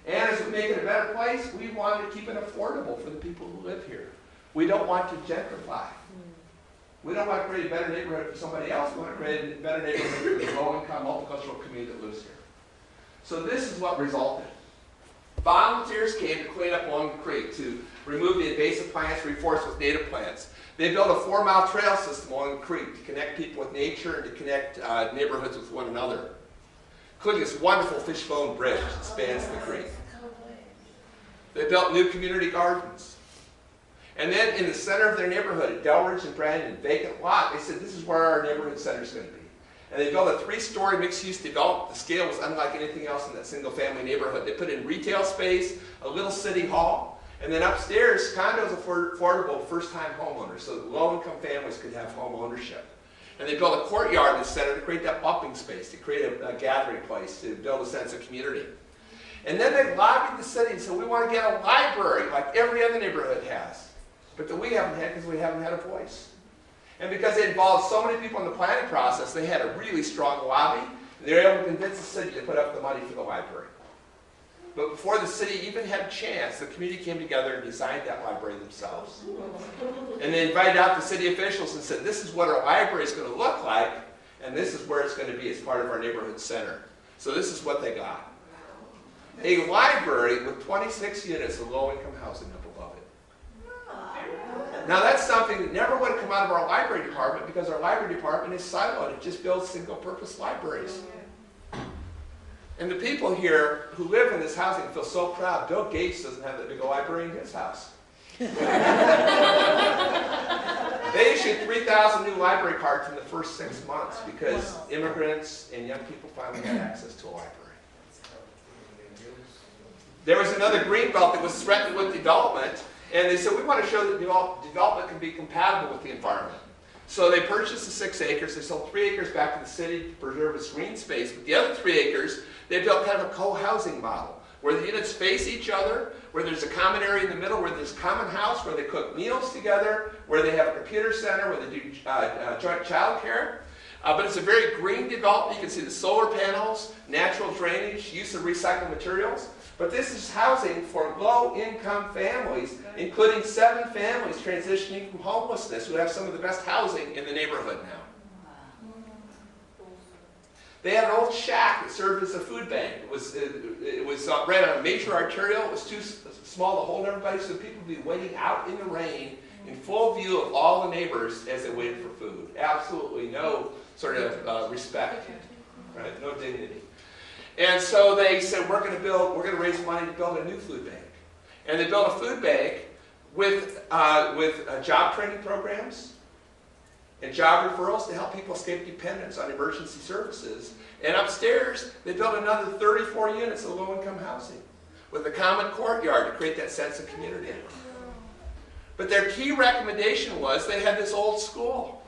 And as we make it a better place, we want to keep it affordable for the people who live here. We don't want to gentrify. We don't want to create a better neighborhood for somebody else. We want to create a better neighborhood for the low-income, multicultural community that lives here. So this is what resulted. Volunteers came to clean up along the creek, to remove the invasive plants, reinforce with native plants. They built a 4-mile trail system along the creek to connect people with nature and to connect neighborhoods with one another, including this wonderful fishbone bridge that spans the creek. They built new community gardens. And then in the center of their neighborhood, at Delridge and Brandon, vacant lot, they said, this is where our neighborhood center is going to be. And they built a 3-story mixed-use development. The scale was unlike anything else in that single-family neighborhood. They put in retail space, a little city hall, and then upstairs, condos affordable to first-time homeowners, so that low-income families could have home ownership. And they built a courtyard in the center to create that bumping space, to create a gathering place, to build a sense of community. And then they lobbied the city and said, we want to get a library like every other neighborhood has, but that we haven't had because we haven't had a voice. And because they involved so many people in the planning process, they had a really strong lobby, and they were able to convince the city to put up the money for the library. But before the city even had a chance, the community came together and designed that library themselves. And they invited out the city officials and said, this is what our library is going to look like, and this is where it's going to be as part of our neighborhood center. So this is what they got. A library with 26 units of low-income housing up above it. Now that's something that never would have come out of our library department because our library department is siloed. It just builds single-purpose libraries. And the people here who live in this housing feel so proud. Bill Gates doesn't have that big a library in his house. They issued 3,000 new library cards in the first 6 months because immigrants and young people finally had access to a library. There was another green belt that was threatened with development, and they said, we want to show that development can be compatible with the environment. So they purchased the 6 acres. They sold 3 acres back to the city to preserve its green space. But the other 3 acres, they built kind of a co-housing model, where the units face each other, where there's a common area in the middle, where there's a common house, where they cook meals together, where they have a computer center, where they do joint child care. But it's a very green development. You can see the solar panels, natural drainage, use of recycled materials. But this is housing for low-income families, including 7 families transitioning from homelessness who have some of the best housing in the neighborhood now. They had an old shack that served as a food bank. It was ran on a major arterial. It was too small to hold everybody, so people would be waiting out in the rain in full view of all the neighbors as they waited for food. Absolutely no sort of respect, right? No dignity. And so they said, we're going to raise money to build a new food bank. And they built a food bank with job training programs and job referrals to help people escape dependence on emergency services. And upstairs, they built another 34 units of low-income housing with a common courtyard to create that sense of community. But their key recommendation was they had this old school,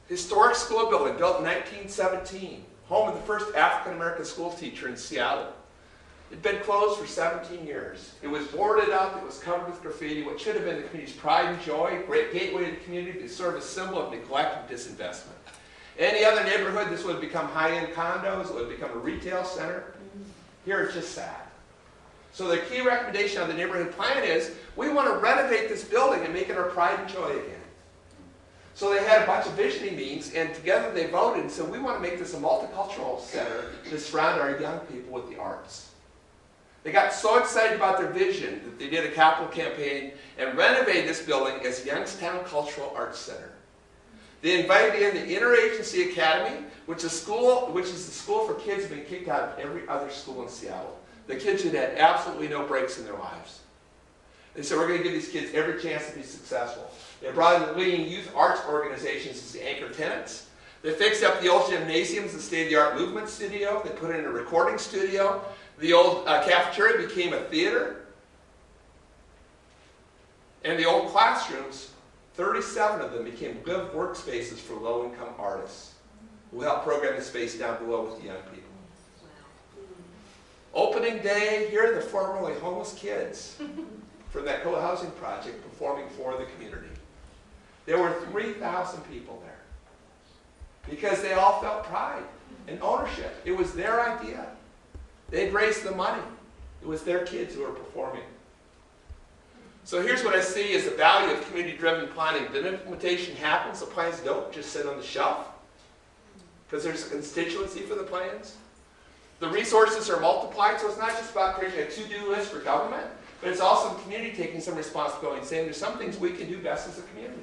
historic school building built in 1917. Home of the first African-American school teacher in Seattle. It had been closed for 17 years. It was boarded up, it was covered with graffiti, what should have been the community's pride and joy, great gateway to the community, to serve as a symbol of neglect and disinvestment. Any other neighborhood, this would have become high-end condos, it would have become a retail center. Here it's just sad. So the key recommendation on the neighborhood plan is, we want to renovate this building and make it our pride and joy again. So they had a bunch of visioning meetings, and together they voted and said, we want to make this a multicultural center to surround our young people with the arts. They got so excited about their vision that they did a capital campaign and renovated this building as Youngstown Cultural Arts Center. They invited in the Interagency Academy, which is the school for kids who have been kicked out of every other school in Seattle. The kids who had absolutely no breaks in their lives. They said, we're going to give these kids every chance to be successful. They brought in the leading youth arts organizations as the anchor tenants. They fixed up the old gymnasiums, the state-of-the-art movement studio. They put in a recording studio. The old cafeteria became a theater. And the old classrooms, 37 of them became live workspaces for low-income artists who helped program the space down below with the young people. Opening day, here are the formerly homeless kids from that co-housing project performing for the community. There were 3,000 people there because they all felt pride and ownership. It was their idea. They'd raised the money. It was their kids who were performing. So here's what I see as the value of community-driven planning. The implementation happens. The plans don't just sit on the shelf because there's a constituency for the plans. The resources are multiplied, so it's not just about creating a to-do list for government, but it's also the community taking some responsibility and saying there's some things we can do best as a community.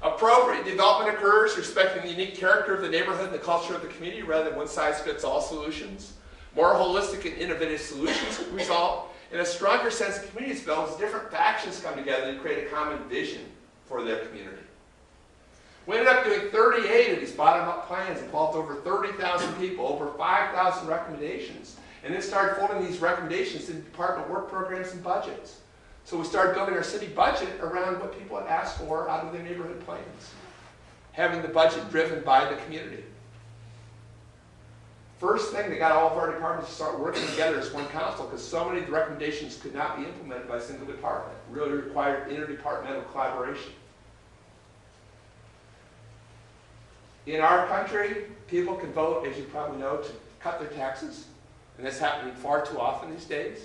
Appropriate development occurs, respecting the unique character of the neighborhood and the culture of the community rather than one-size-fits-all solutions. More holistic and innovative solutions result in a stronger sense of community is built as different factions come together to create a common vision for their community. We ended up doing 38 of these bottom-up plans and involved over 30,000 people, over 5,000 recommendations, and then started folding these recommendations into department work programs and budgets. So we started building our city budget around what people had asked for out of their neighborhood plans, having the budget driven by the community. First thing, they got all of our departments to start working together as one council because so many of the recommendations could not be implemented by a single department. It really required interdepartmental collaboration. In our country, people can vote, as you probably know, to cut their taxes, and that's happening far too often these days.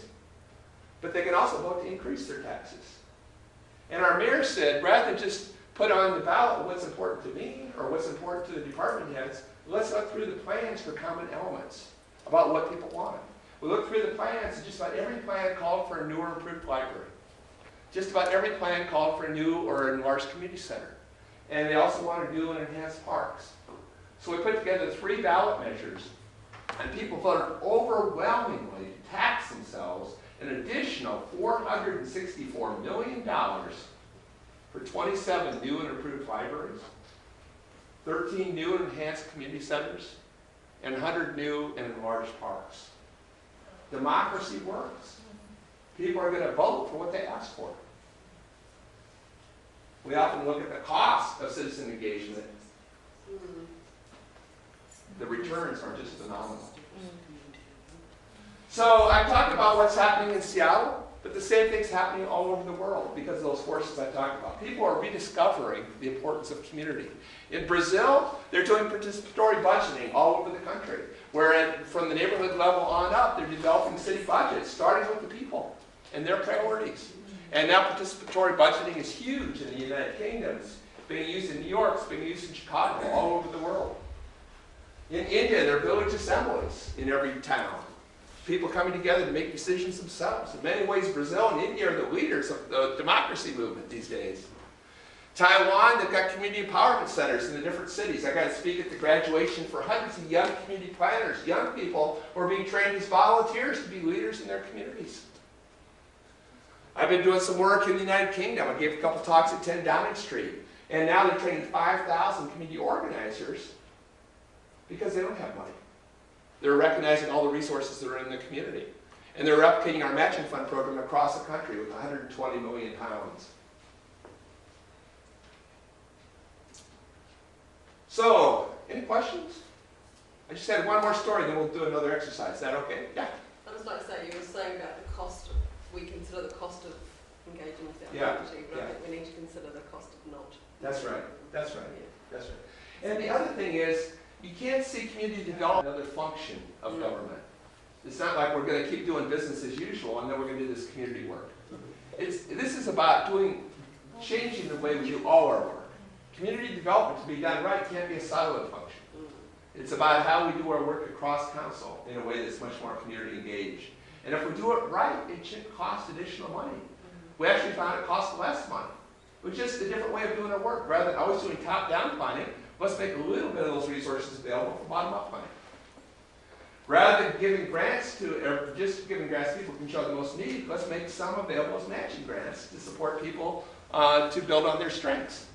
But they can also vote to increase their taxes. And our mayor said, rather than just put on the ballot what's important to me or what's important to the department heads, let's look through the plans for common elements about what people want. We looked through the plans, and just about every plan called for a new or improved library. Just about every plan called for a new or enlarged community center. And they also wanted new and enhanced parks. So we put together 3 ballot measures and people voted overwhelmingly to tax themselves an additional $464 million for 27 new and improved libraries, 13 new and enhanced community centers, and 100 new and enlarged parks. Democracy works. People are going to vote for what they ask for. We often look at the cost of citizen engagement. The returns are just phenomenal. So I talked about what's happening in Seattle, but the same thing's happening all over the world because of those forces I talked about. People are rediscovering the importance of community. In Brazil, they're doing participatory budgeting all over the country, where from the neighborhood level on up, they're developing city budgets, starting with the people and their priorities. And now participatory budgeting is huge in the United Kingdom. It's being used in New York, it's being used in Chicago, all over the world. In India, there are village assemblies in every town. People coming together to make decisions themselves. In many ways, Brazil and India are the leaders of the democracy movement these days. Taiwan, they've got community empowerment centers in the different cities. I got to speak at the graduation for hundreds of young community planners, young people who are being trained as volunteers to be leaders in their communities. I've been doing some work in the United Kingdom. I gave a couple talks at 10 Downing Street. And now they're training 5,000 community organizers because they don't have money. They're recognizing all the resources that are in the community. And they're replicating our matching fund program across the country with 120 million pounds. So, any questions? I just had one more story, then we'll do another exercise. Is that okay? Yeah? I'd just like to say, you were saying about the cost of, we consider the cost of engaging with our community, but I think we need to consider the cost of not. That's right. That's right. That's right. And the other thing is, you can't see community development as another function of government. It's not like we're going to keep doing business as usual and then we're going to do this community work. This is about changing the way we do all our work. Community development, to be done right, can't be a siloed function. It's about how we do our work across council in a way that's much more community engaged. And if we do it right, it shouldn't cost additional money. We actually found it cost less money. It was just a different way of doing our work. Rather than always doing top-down planning, let's make a little bit of those resources available for bottom-up planning. Rather than giving grants to, or just giving grants to people who can show the most need, let's make some available as matching grants to support people to build on their strengths.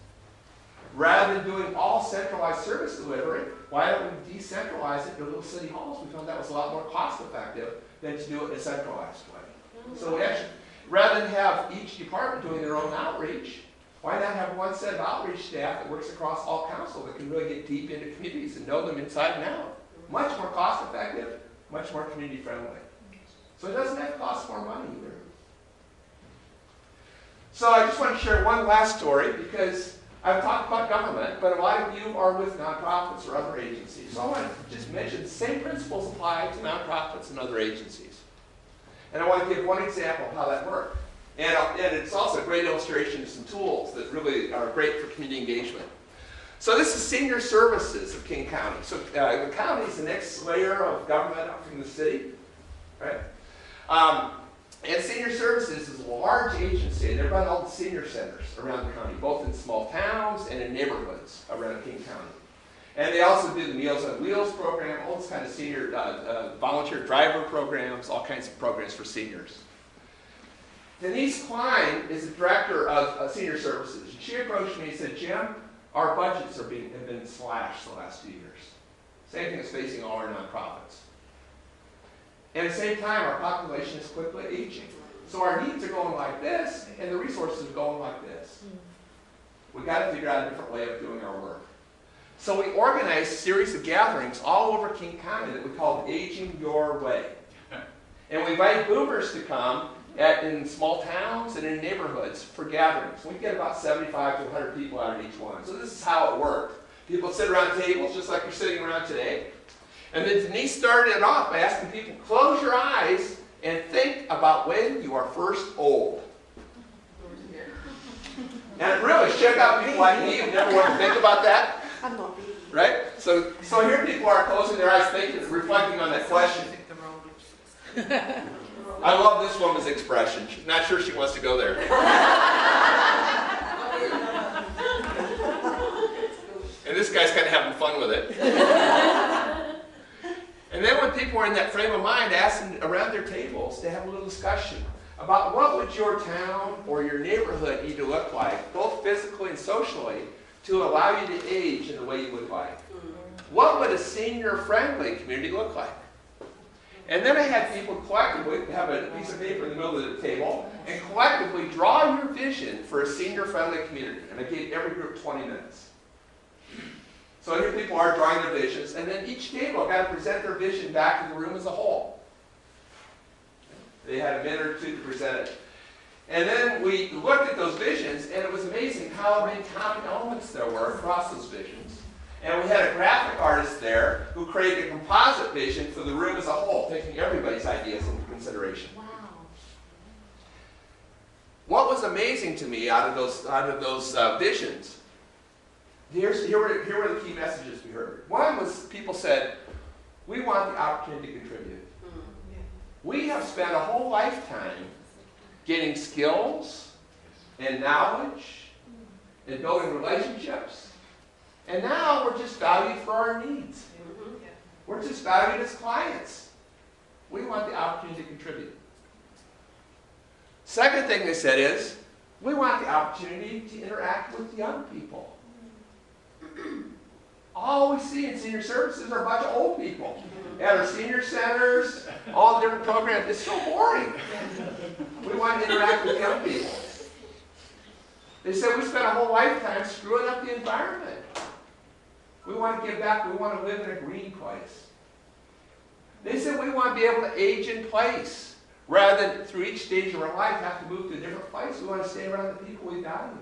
Rather than doing all centralized service delivery, why don't we decentralize it to little city halls? We found that was a lot more cost-effective than to do it in a centralized way. So we actually, rather than have each department doing their own outreach, why not have one set of outreach staff that works across all council that can really get deep into communities and know them inside and out? Much more cost-effective, much more community-friendly. So it doesn't have to cost more money either. So I just want to share one last story because I've talked about government, but a lot of you are with nonprofits or other agencies. So I want to just mention the same principles apply to nonprofits and other agencies. And I want to give one example of how that works. And it's also a great illustration of some tools that really are great for community engagement. So this is senior services of King County. So the county is the next layer of government up from the city, right? And senior services is a large agency, and they run all the senior centers around the county, both in small towns and in neighborhoods around King County. And they also do the Meals on Wheels program, all this kind of senior volunteer driver programs, all kinds of programs for seniors. Denise Klein is the director of senior services. She approached me and said, Jim, our budgets have been slashed the last few years. Same thing is facing all our nonprofits. And at the same time, our population is quickly aging. So our needs are going like this, and the resources are going like this. We've got to figure out a different way of doing our work. So we organized a series of gatherings all over King County that we called Aging Your Way. And we invite boomers to come in small towns and in neighborhoods for gatherings. We get about 75 to 100 people out of each one. So this is how it worked. People sit around tables just like you're sitting around today. And then Denise started it off by asking people, close your eyes and think about when you are first old. And it really shook out people like me who never want to think about that. I'm not reading. Right? So here people are closing their eyes, thinking, reflecting on that question. I love this woman's expression. She's not sure she wants to go there. And this guy's kind of having fun with it. And then when people were in that frame of mind asking around their tables to have a little discussion about what would your town or your neighborhood need to look like, both physically and socially, to allow you to age in the way you would like. What would a senior-friendly community look like? And then I had people collectively have a piece of paper in the middle of the table and collectively draw your vision for a senior-friendly community. And I gave every group 20 minutes. So here people are drawing their visions, and then each table got to present their vision back to the room as a whole. They had a minute or two to present it. And then we looked at those visions, and it was amazing how many common elements there were across those visions. And we had a graphic artist there who created a composite vision for the room as a whole, taking everybody's ideas into consideration. Wow. What was amazing to me out of those visions, here were the key messages we heard. One was people said, we want the opportunity to contribute. We have spent a whole lifetime getting skills and knowledge and building relationships. And now we're just valued for our needs. We're just valued as clients. We want the opportunity to contribute. Second thing they said is, we want the opportunity to interact with young people. All we see in senior services are a bunch of old people. At our senior centers, all the different programs. It's so boring. We want to interact with young people. They said we spent a whole lifetime screwing up the environment. We want to give back. We want to live in a green place. They said we want to be able to age in place. Rather than through each stage of our life have to move to a different place. We want to stay around the people we value.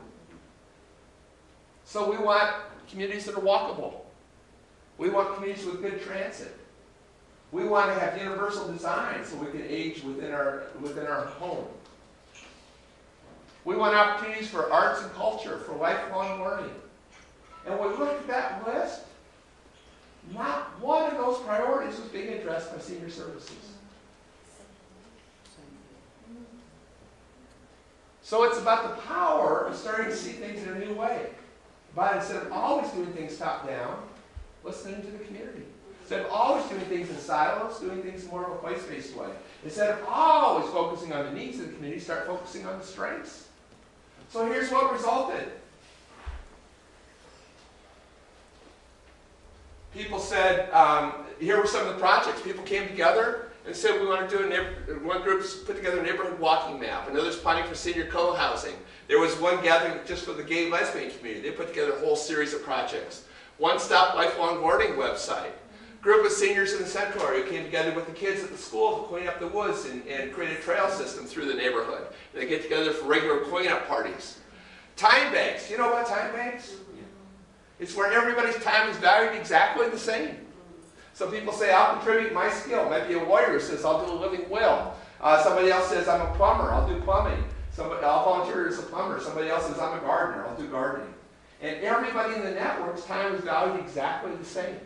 So we want communities that are walkable. We want communities with good transit. We want to have universal design so we can age within our home. We want opportunities for arts and culture, for lifelong learning. And when we looked at that list, not one of those priorities was being addressed by senior services. So it's about the power of starting to see things in a new way. But instead of always doing things top down, listening to the community. Instead of always doing things in silos, doing things in more of a place-based way. Instead of always focusing on the needs of the community, start focusing on the strengths. So here's what resulted. People said, here were some of the projects. People came together and said we want to do one group put together a neighborhood walking map. Another's planning for senior co-housing. There was one gathering just for the gay and lesbian community. They put together a whole series of projects. One-stop lifelong learning website. Group of seniors in the central area came together with the kids at the school to clean up the woods and create a trail system through the neighborhood. And they get together for regular cleanup parties. Time banks. You know about time banks? It's where everybody's time is valued exactly the same. Some people say, I'll contribute my skill. Might be a lawyer who says, I'll do a living will. Somebody else says, I'm a plumber. I'll do plumbing. I'll volunteer as a plumber. Somebody else says, I'm a gardener. I'll do gardening. And everybody in the network's time is valued exactly the same.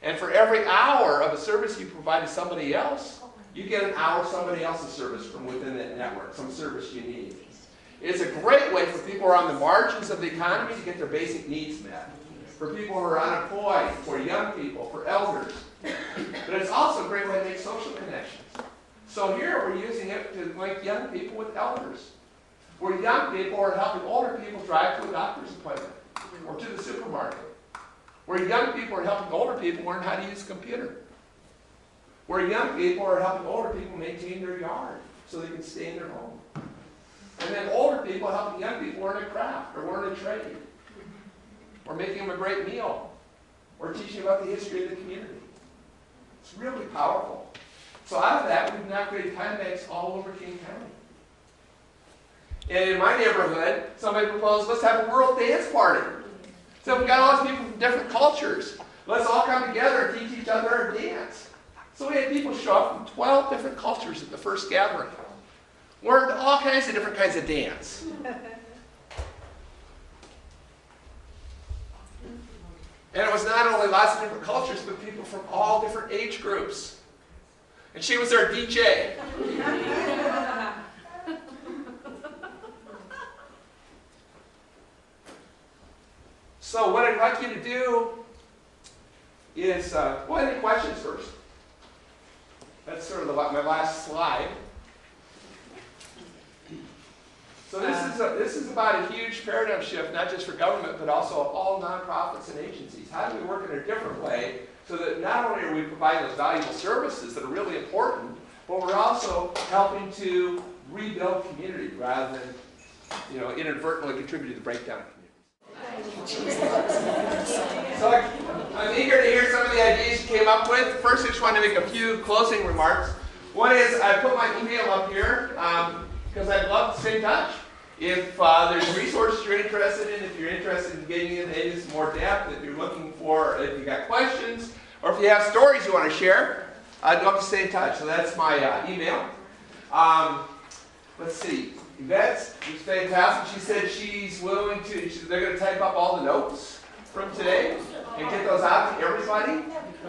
And for every hour of a service you provide to somebody else, you get an hour of somebody else's service from within that network, some service you need. It's a great way for people who are on the margins of the economy to get their basic needs met. For people who are unemployed, for young people, for elders. But it's also a great way to make social connections. So here we're using it to link young people with elders. Where young people are helping older people drive to a doctor's appointment or to the supermarket. Where young people are helping older people learn how to use a computer. Where young people are helping older people maintain their yard so they can stay in their home. And then older people are helping young people learn a craft or learn a trade. Or making them a great meal. Or teaching about the history of the community. It's really powerful. So out of that, we've now created time banks all over King County. And in my neighborhood, somebody proposed, let's have a world dance party. So we've got all these people from different cultures. Let's all come together and teach each other how to dance. So we had people show up from 12 different cultures at the first gathering. Learned all kinds of different kinds of dance. And it was not only lots of different cultures, but people from all different age groups. And she was our DJ. So what I'd like you to do is, well, any questions first? That's sort of my last slide. So this is about a huge paradigm shift, not just for government, but also all nonprofits and agencies. How do we work in a different way so that not only are we providing those valuable services that are really important, but we're also helping to rebuild community rather than, you know, inadvertently contribute to the breakdown of communities. So I'm eager to hear some of the ideas you came up with. First, I just want to make a few closing remarks. One is I put my email up here because I'd love to stay in touch. If there's resources you're interested in, if you're interested in getting into some more depth, if you're looking for, if you got questions, or if you have stories you want to share, I'd love to stay in touch. So that's my email. Let's see. Yvette's was fantastic. She said she's willing to, they're going to type up all the notes from today and get those out to everybody.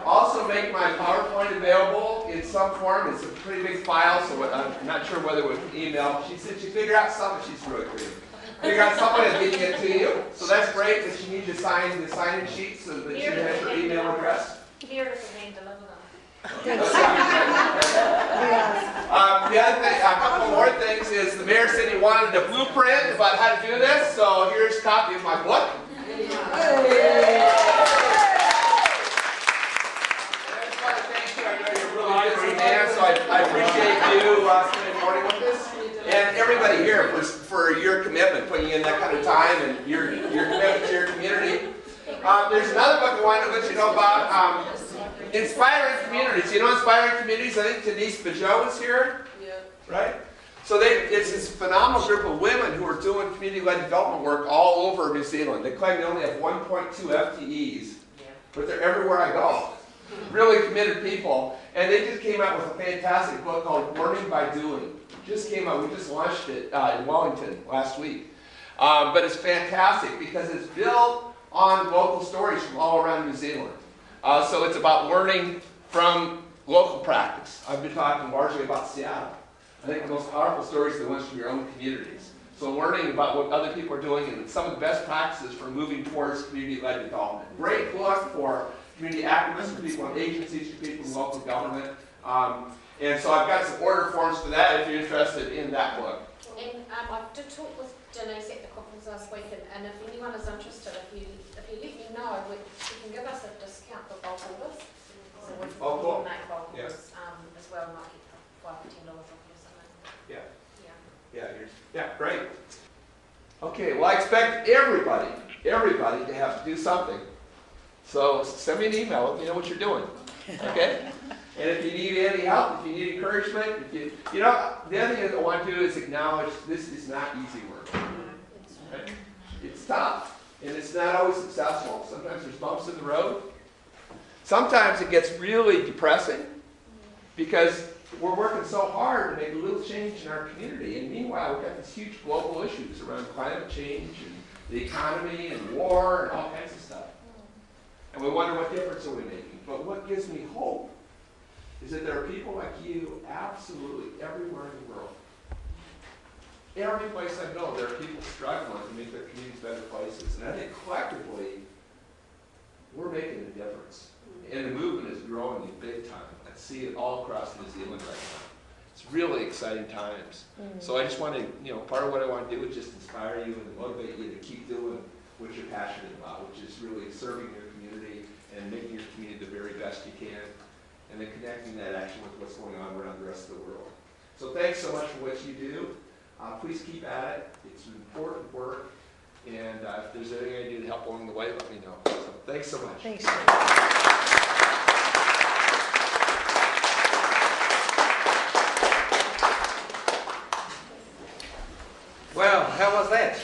Also make my PowerPoint available in some form. It's a pretty big file, so I'm not sure whether it was email. She said she figured out something. She's really creative. Figure out some way of getting it to you. So that's great, but you need to sign the sign-in sheet so that she has your email address. Here is the name, deliver them. The other thing, a couple more things is the mayor said he wanted a blueprint about how to do this, so here's a copy of my book. I appreciate you spending the morning with us, and everybody here for your commitment, putting in that kind of time and your commitment to your community. There's another book I wanted to let you know about, Inspiring Communities. You know Inspiring Communities? I think Denise Bajot is here, right? So it's this phenomenal group of women who are doing community-led development work all over New Zealand. They claim they only have 1.2 FTEs, but they're everywhere I go. Really committed people. And they just came out with a fantastic book called Learning by Doing. Just came out. We just launched it in Wellington last week. But it's fantastic because it's built on local stories from all around New Zealand. So it's about learning from local practice. I've been talking largely about Seattle. I think the most powerful stories are the ones from your own communities. So learning about what other people are doing and some of the best practices for moving towards community-led development. Great book for community activists, for people in agencies, for people in local government. And so I've got some order forms for that if you're interested in that book. And I did talk with Denise at the conference last week, and if anyone is interested, if you let me know, you can give us a discount for bulk orders. So we can coordinate bulk orders as well, and might get $5 or $10 off or something. Yeah, great. Okay, well I expect everybody to have to do something. So send me an email, let me know what you're doing, okay? And if you need any help, if you need encouragement, you know, the other thing that I want to do is acknowledge this is not easy work. Right? It's tough, and it's not always successful. Sometimes there's bumps in the road. Sometimes it gets really depressing because we're working so hard to make a little change in our community, and meanwhile we've got these huge global issues around climate change and the economy and war and all kinds of stuff. And we wonder what difference are we making. But what gives me hope is that there are people like you absolutely everywhere in the world. Every place I go, there are people struggling to make their communities better places. And I think collectively, we're making a difference. And the movement is growing in big time. I see it all across New Zealand right now. It's really exciting times. So I just want to, you know, part of what I want to do is just inspire you and motivate you to keep doing what you're passionate about, which is really serving your community and making your community the very best you can, and then connecting that action with what's going on around the rest of the world. So thanks so much for what you do. Please keep at it. It's important work, and if there's anything I do to help along the way, let me know. So thanks so much. Thanks. Well, how was that?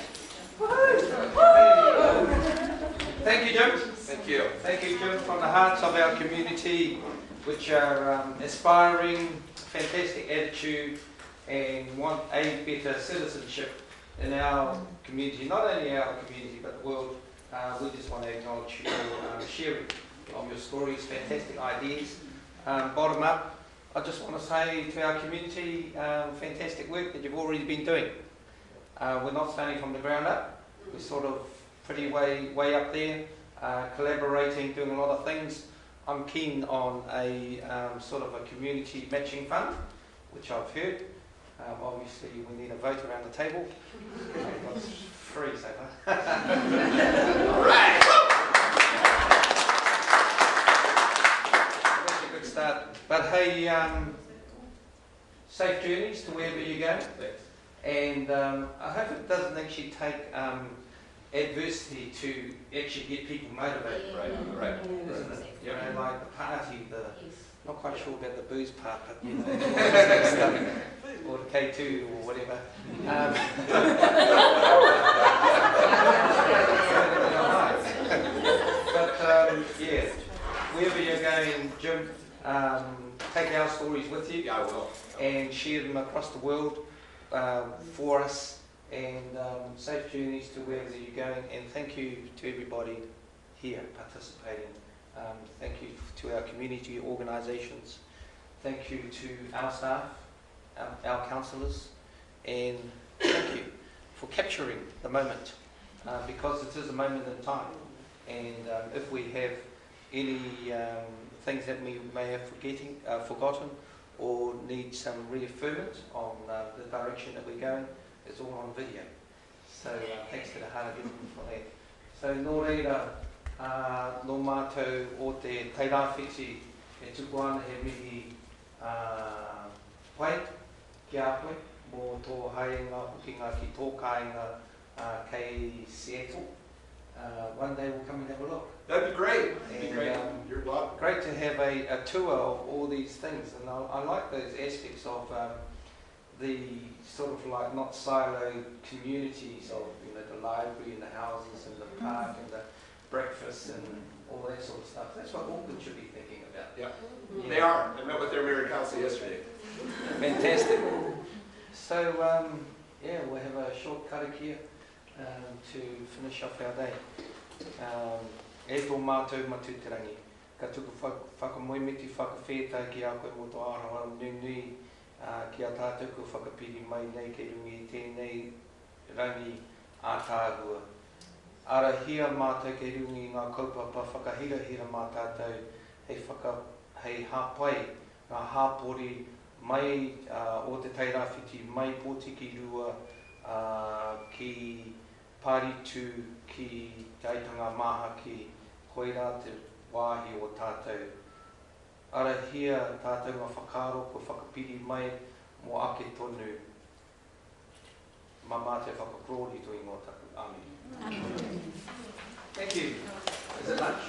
Thank you, Jim. Thank you. Thank you, Jim, from the hearts of our community, which are aspiring, fantastic attitude, and want a better citizenship in our community. Not only our community, but the world. We just want to acknowledge your sharing of your stories, fantastic ideas. Bottom up, I just want to say to our community, fantastic work that you've already been doing. We're not starting from the ground up. We're sort of pretty way up there, collaborating, doing a lot of things I'm keen on a sort of a community matching fund, which I've heard. Obviously, we need a vote around the table. It's free so far. All right. That's a good start. But hey, safe journeys to wherever you go. And I hope it doesn't actually take adversity to actually get people motivated. Right. Isn't it? You know, like the party, not quite sure about the booze part, but you know, or the K2 or whatever. But yeah, wherever you're going, Jim, take our stories with you. Yeah, I will. And share them across the world for us. And safe journeys to wherever you're going. And thank you to everybody here participating. Thank you to our community organisations. Thank you to our staff, our councillors, and thank you for capturing the moment, because it is a moment in time. And if we have any things that we may have forgotten or need some reaffirmment on the direction that we're going, it's all on video. So thanks to the Hara Government for that. So nō reira, nō mātou o te teirawhiti e tuku ana he mihi pai ki a koe mō tō haenga hukinga ki tō kāinga kei Seattle. One day we'll come and have a look. That'd be great. That'd be And, great. You're welcome. Great to have a tour of all these things, and I like those aspects of the sort of like not siloed communities of, you know, the library and the houses and the park and the breakfast and all that sort of stuff. That's what Auckland should be thinking about. Yeah, they are. I met with their mayor and council yesterday. Fantastic. So yeah, we'll have a short karakia to finish off our day. E tō mātou matūtarangi. Ka tuku whakamoemiti whakawhetai ki a koe mō tō arawara nui ki a tātou ko whakapiri mai nei kei rungi i tēnei rangi a tāgua. Ara hia mātou kei rungi ngā kaupapa whakahira mā tātou hei hāpai, ngā hāpori mai o te teirawhiti mai pōtiki rua ki Pāritu ki Taitanga Maha ki koira te wāhi o tātou. Ara hia tātou ngā whakaro ko whakapiri mai mō ake tonu. Mā mātou whakakrori tui ngō taku. Amen. Thank you. Is it lunch?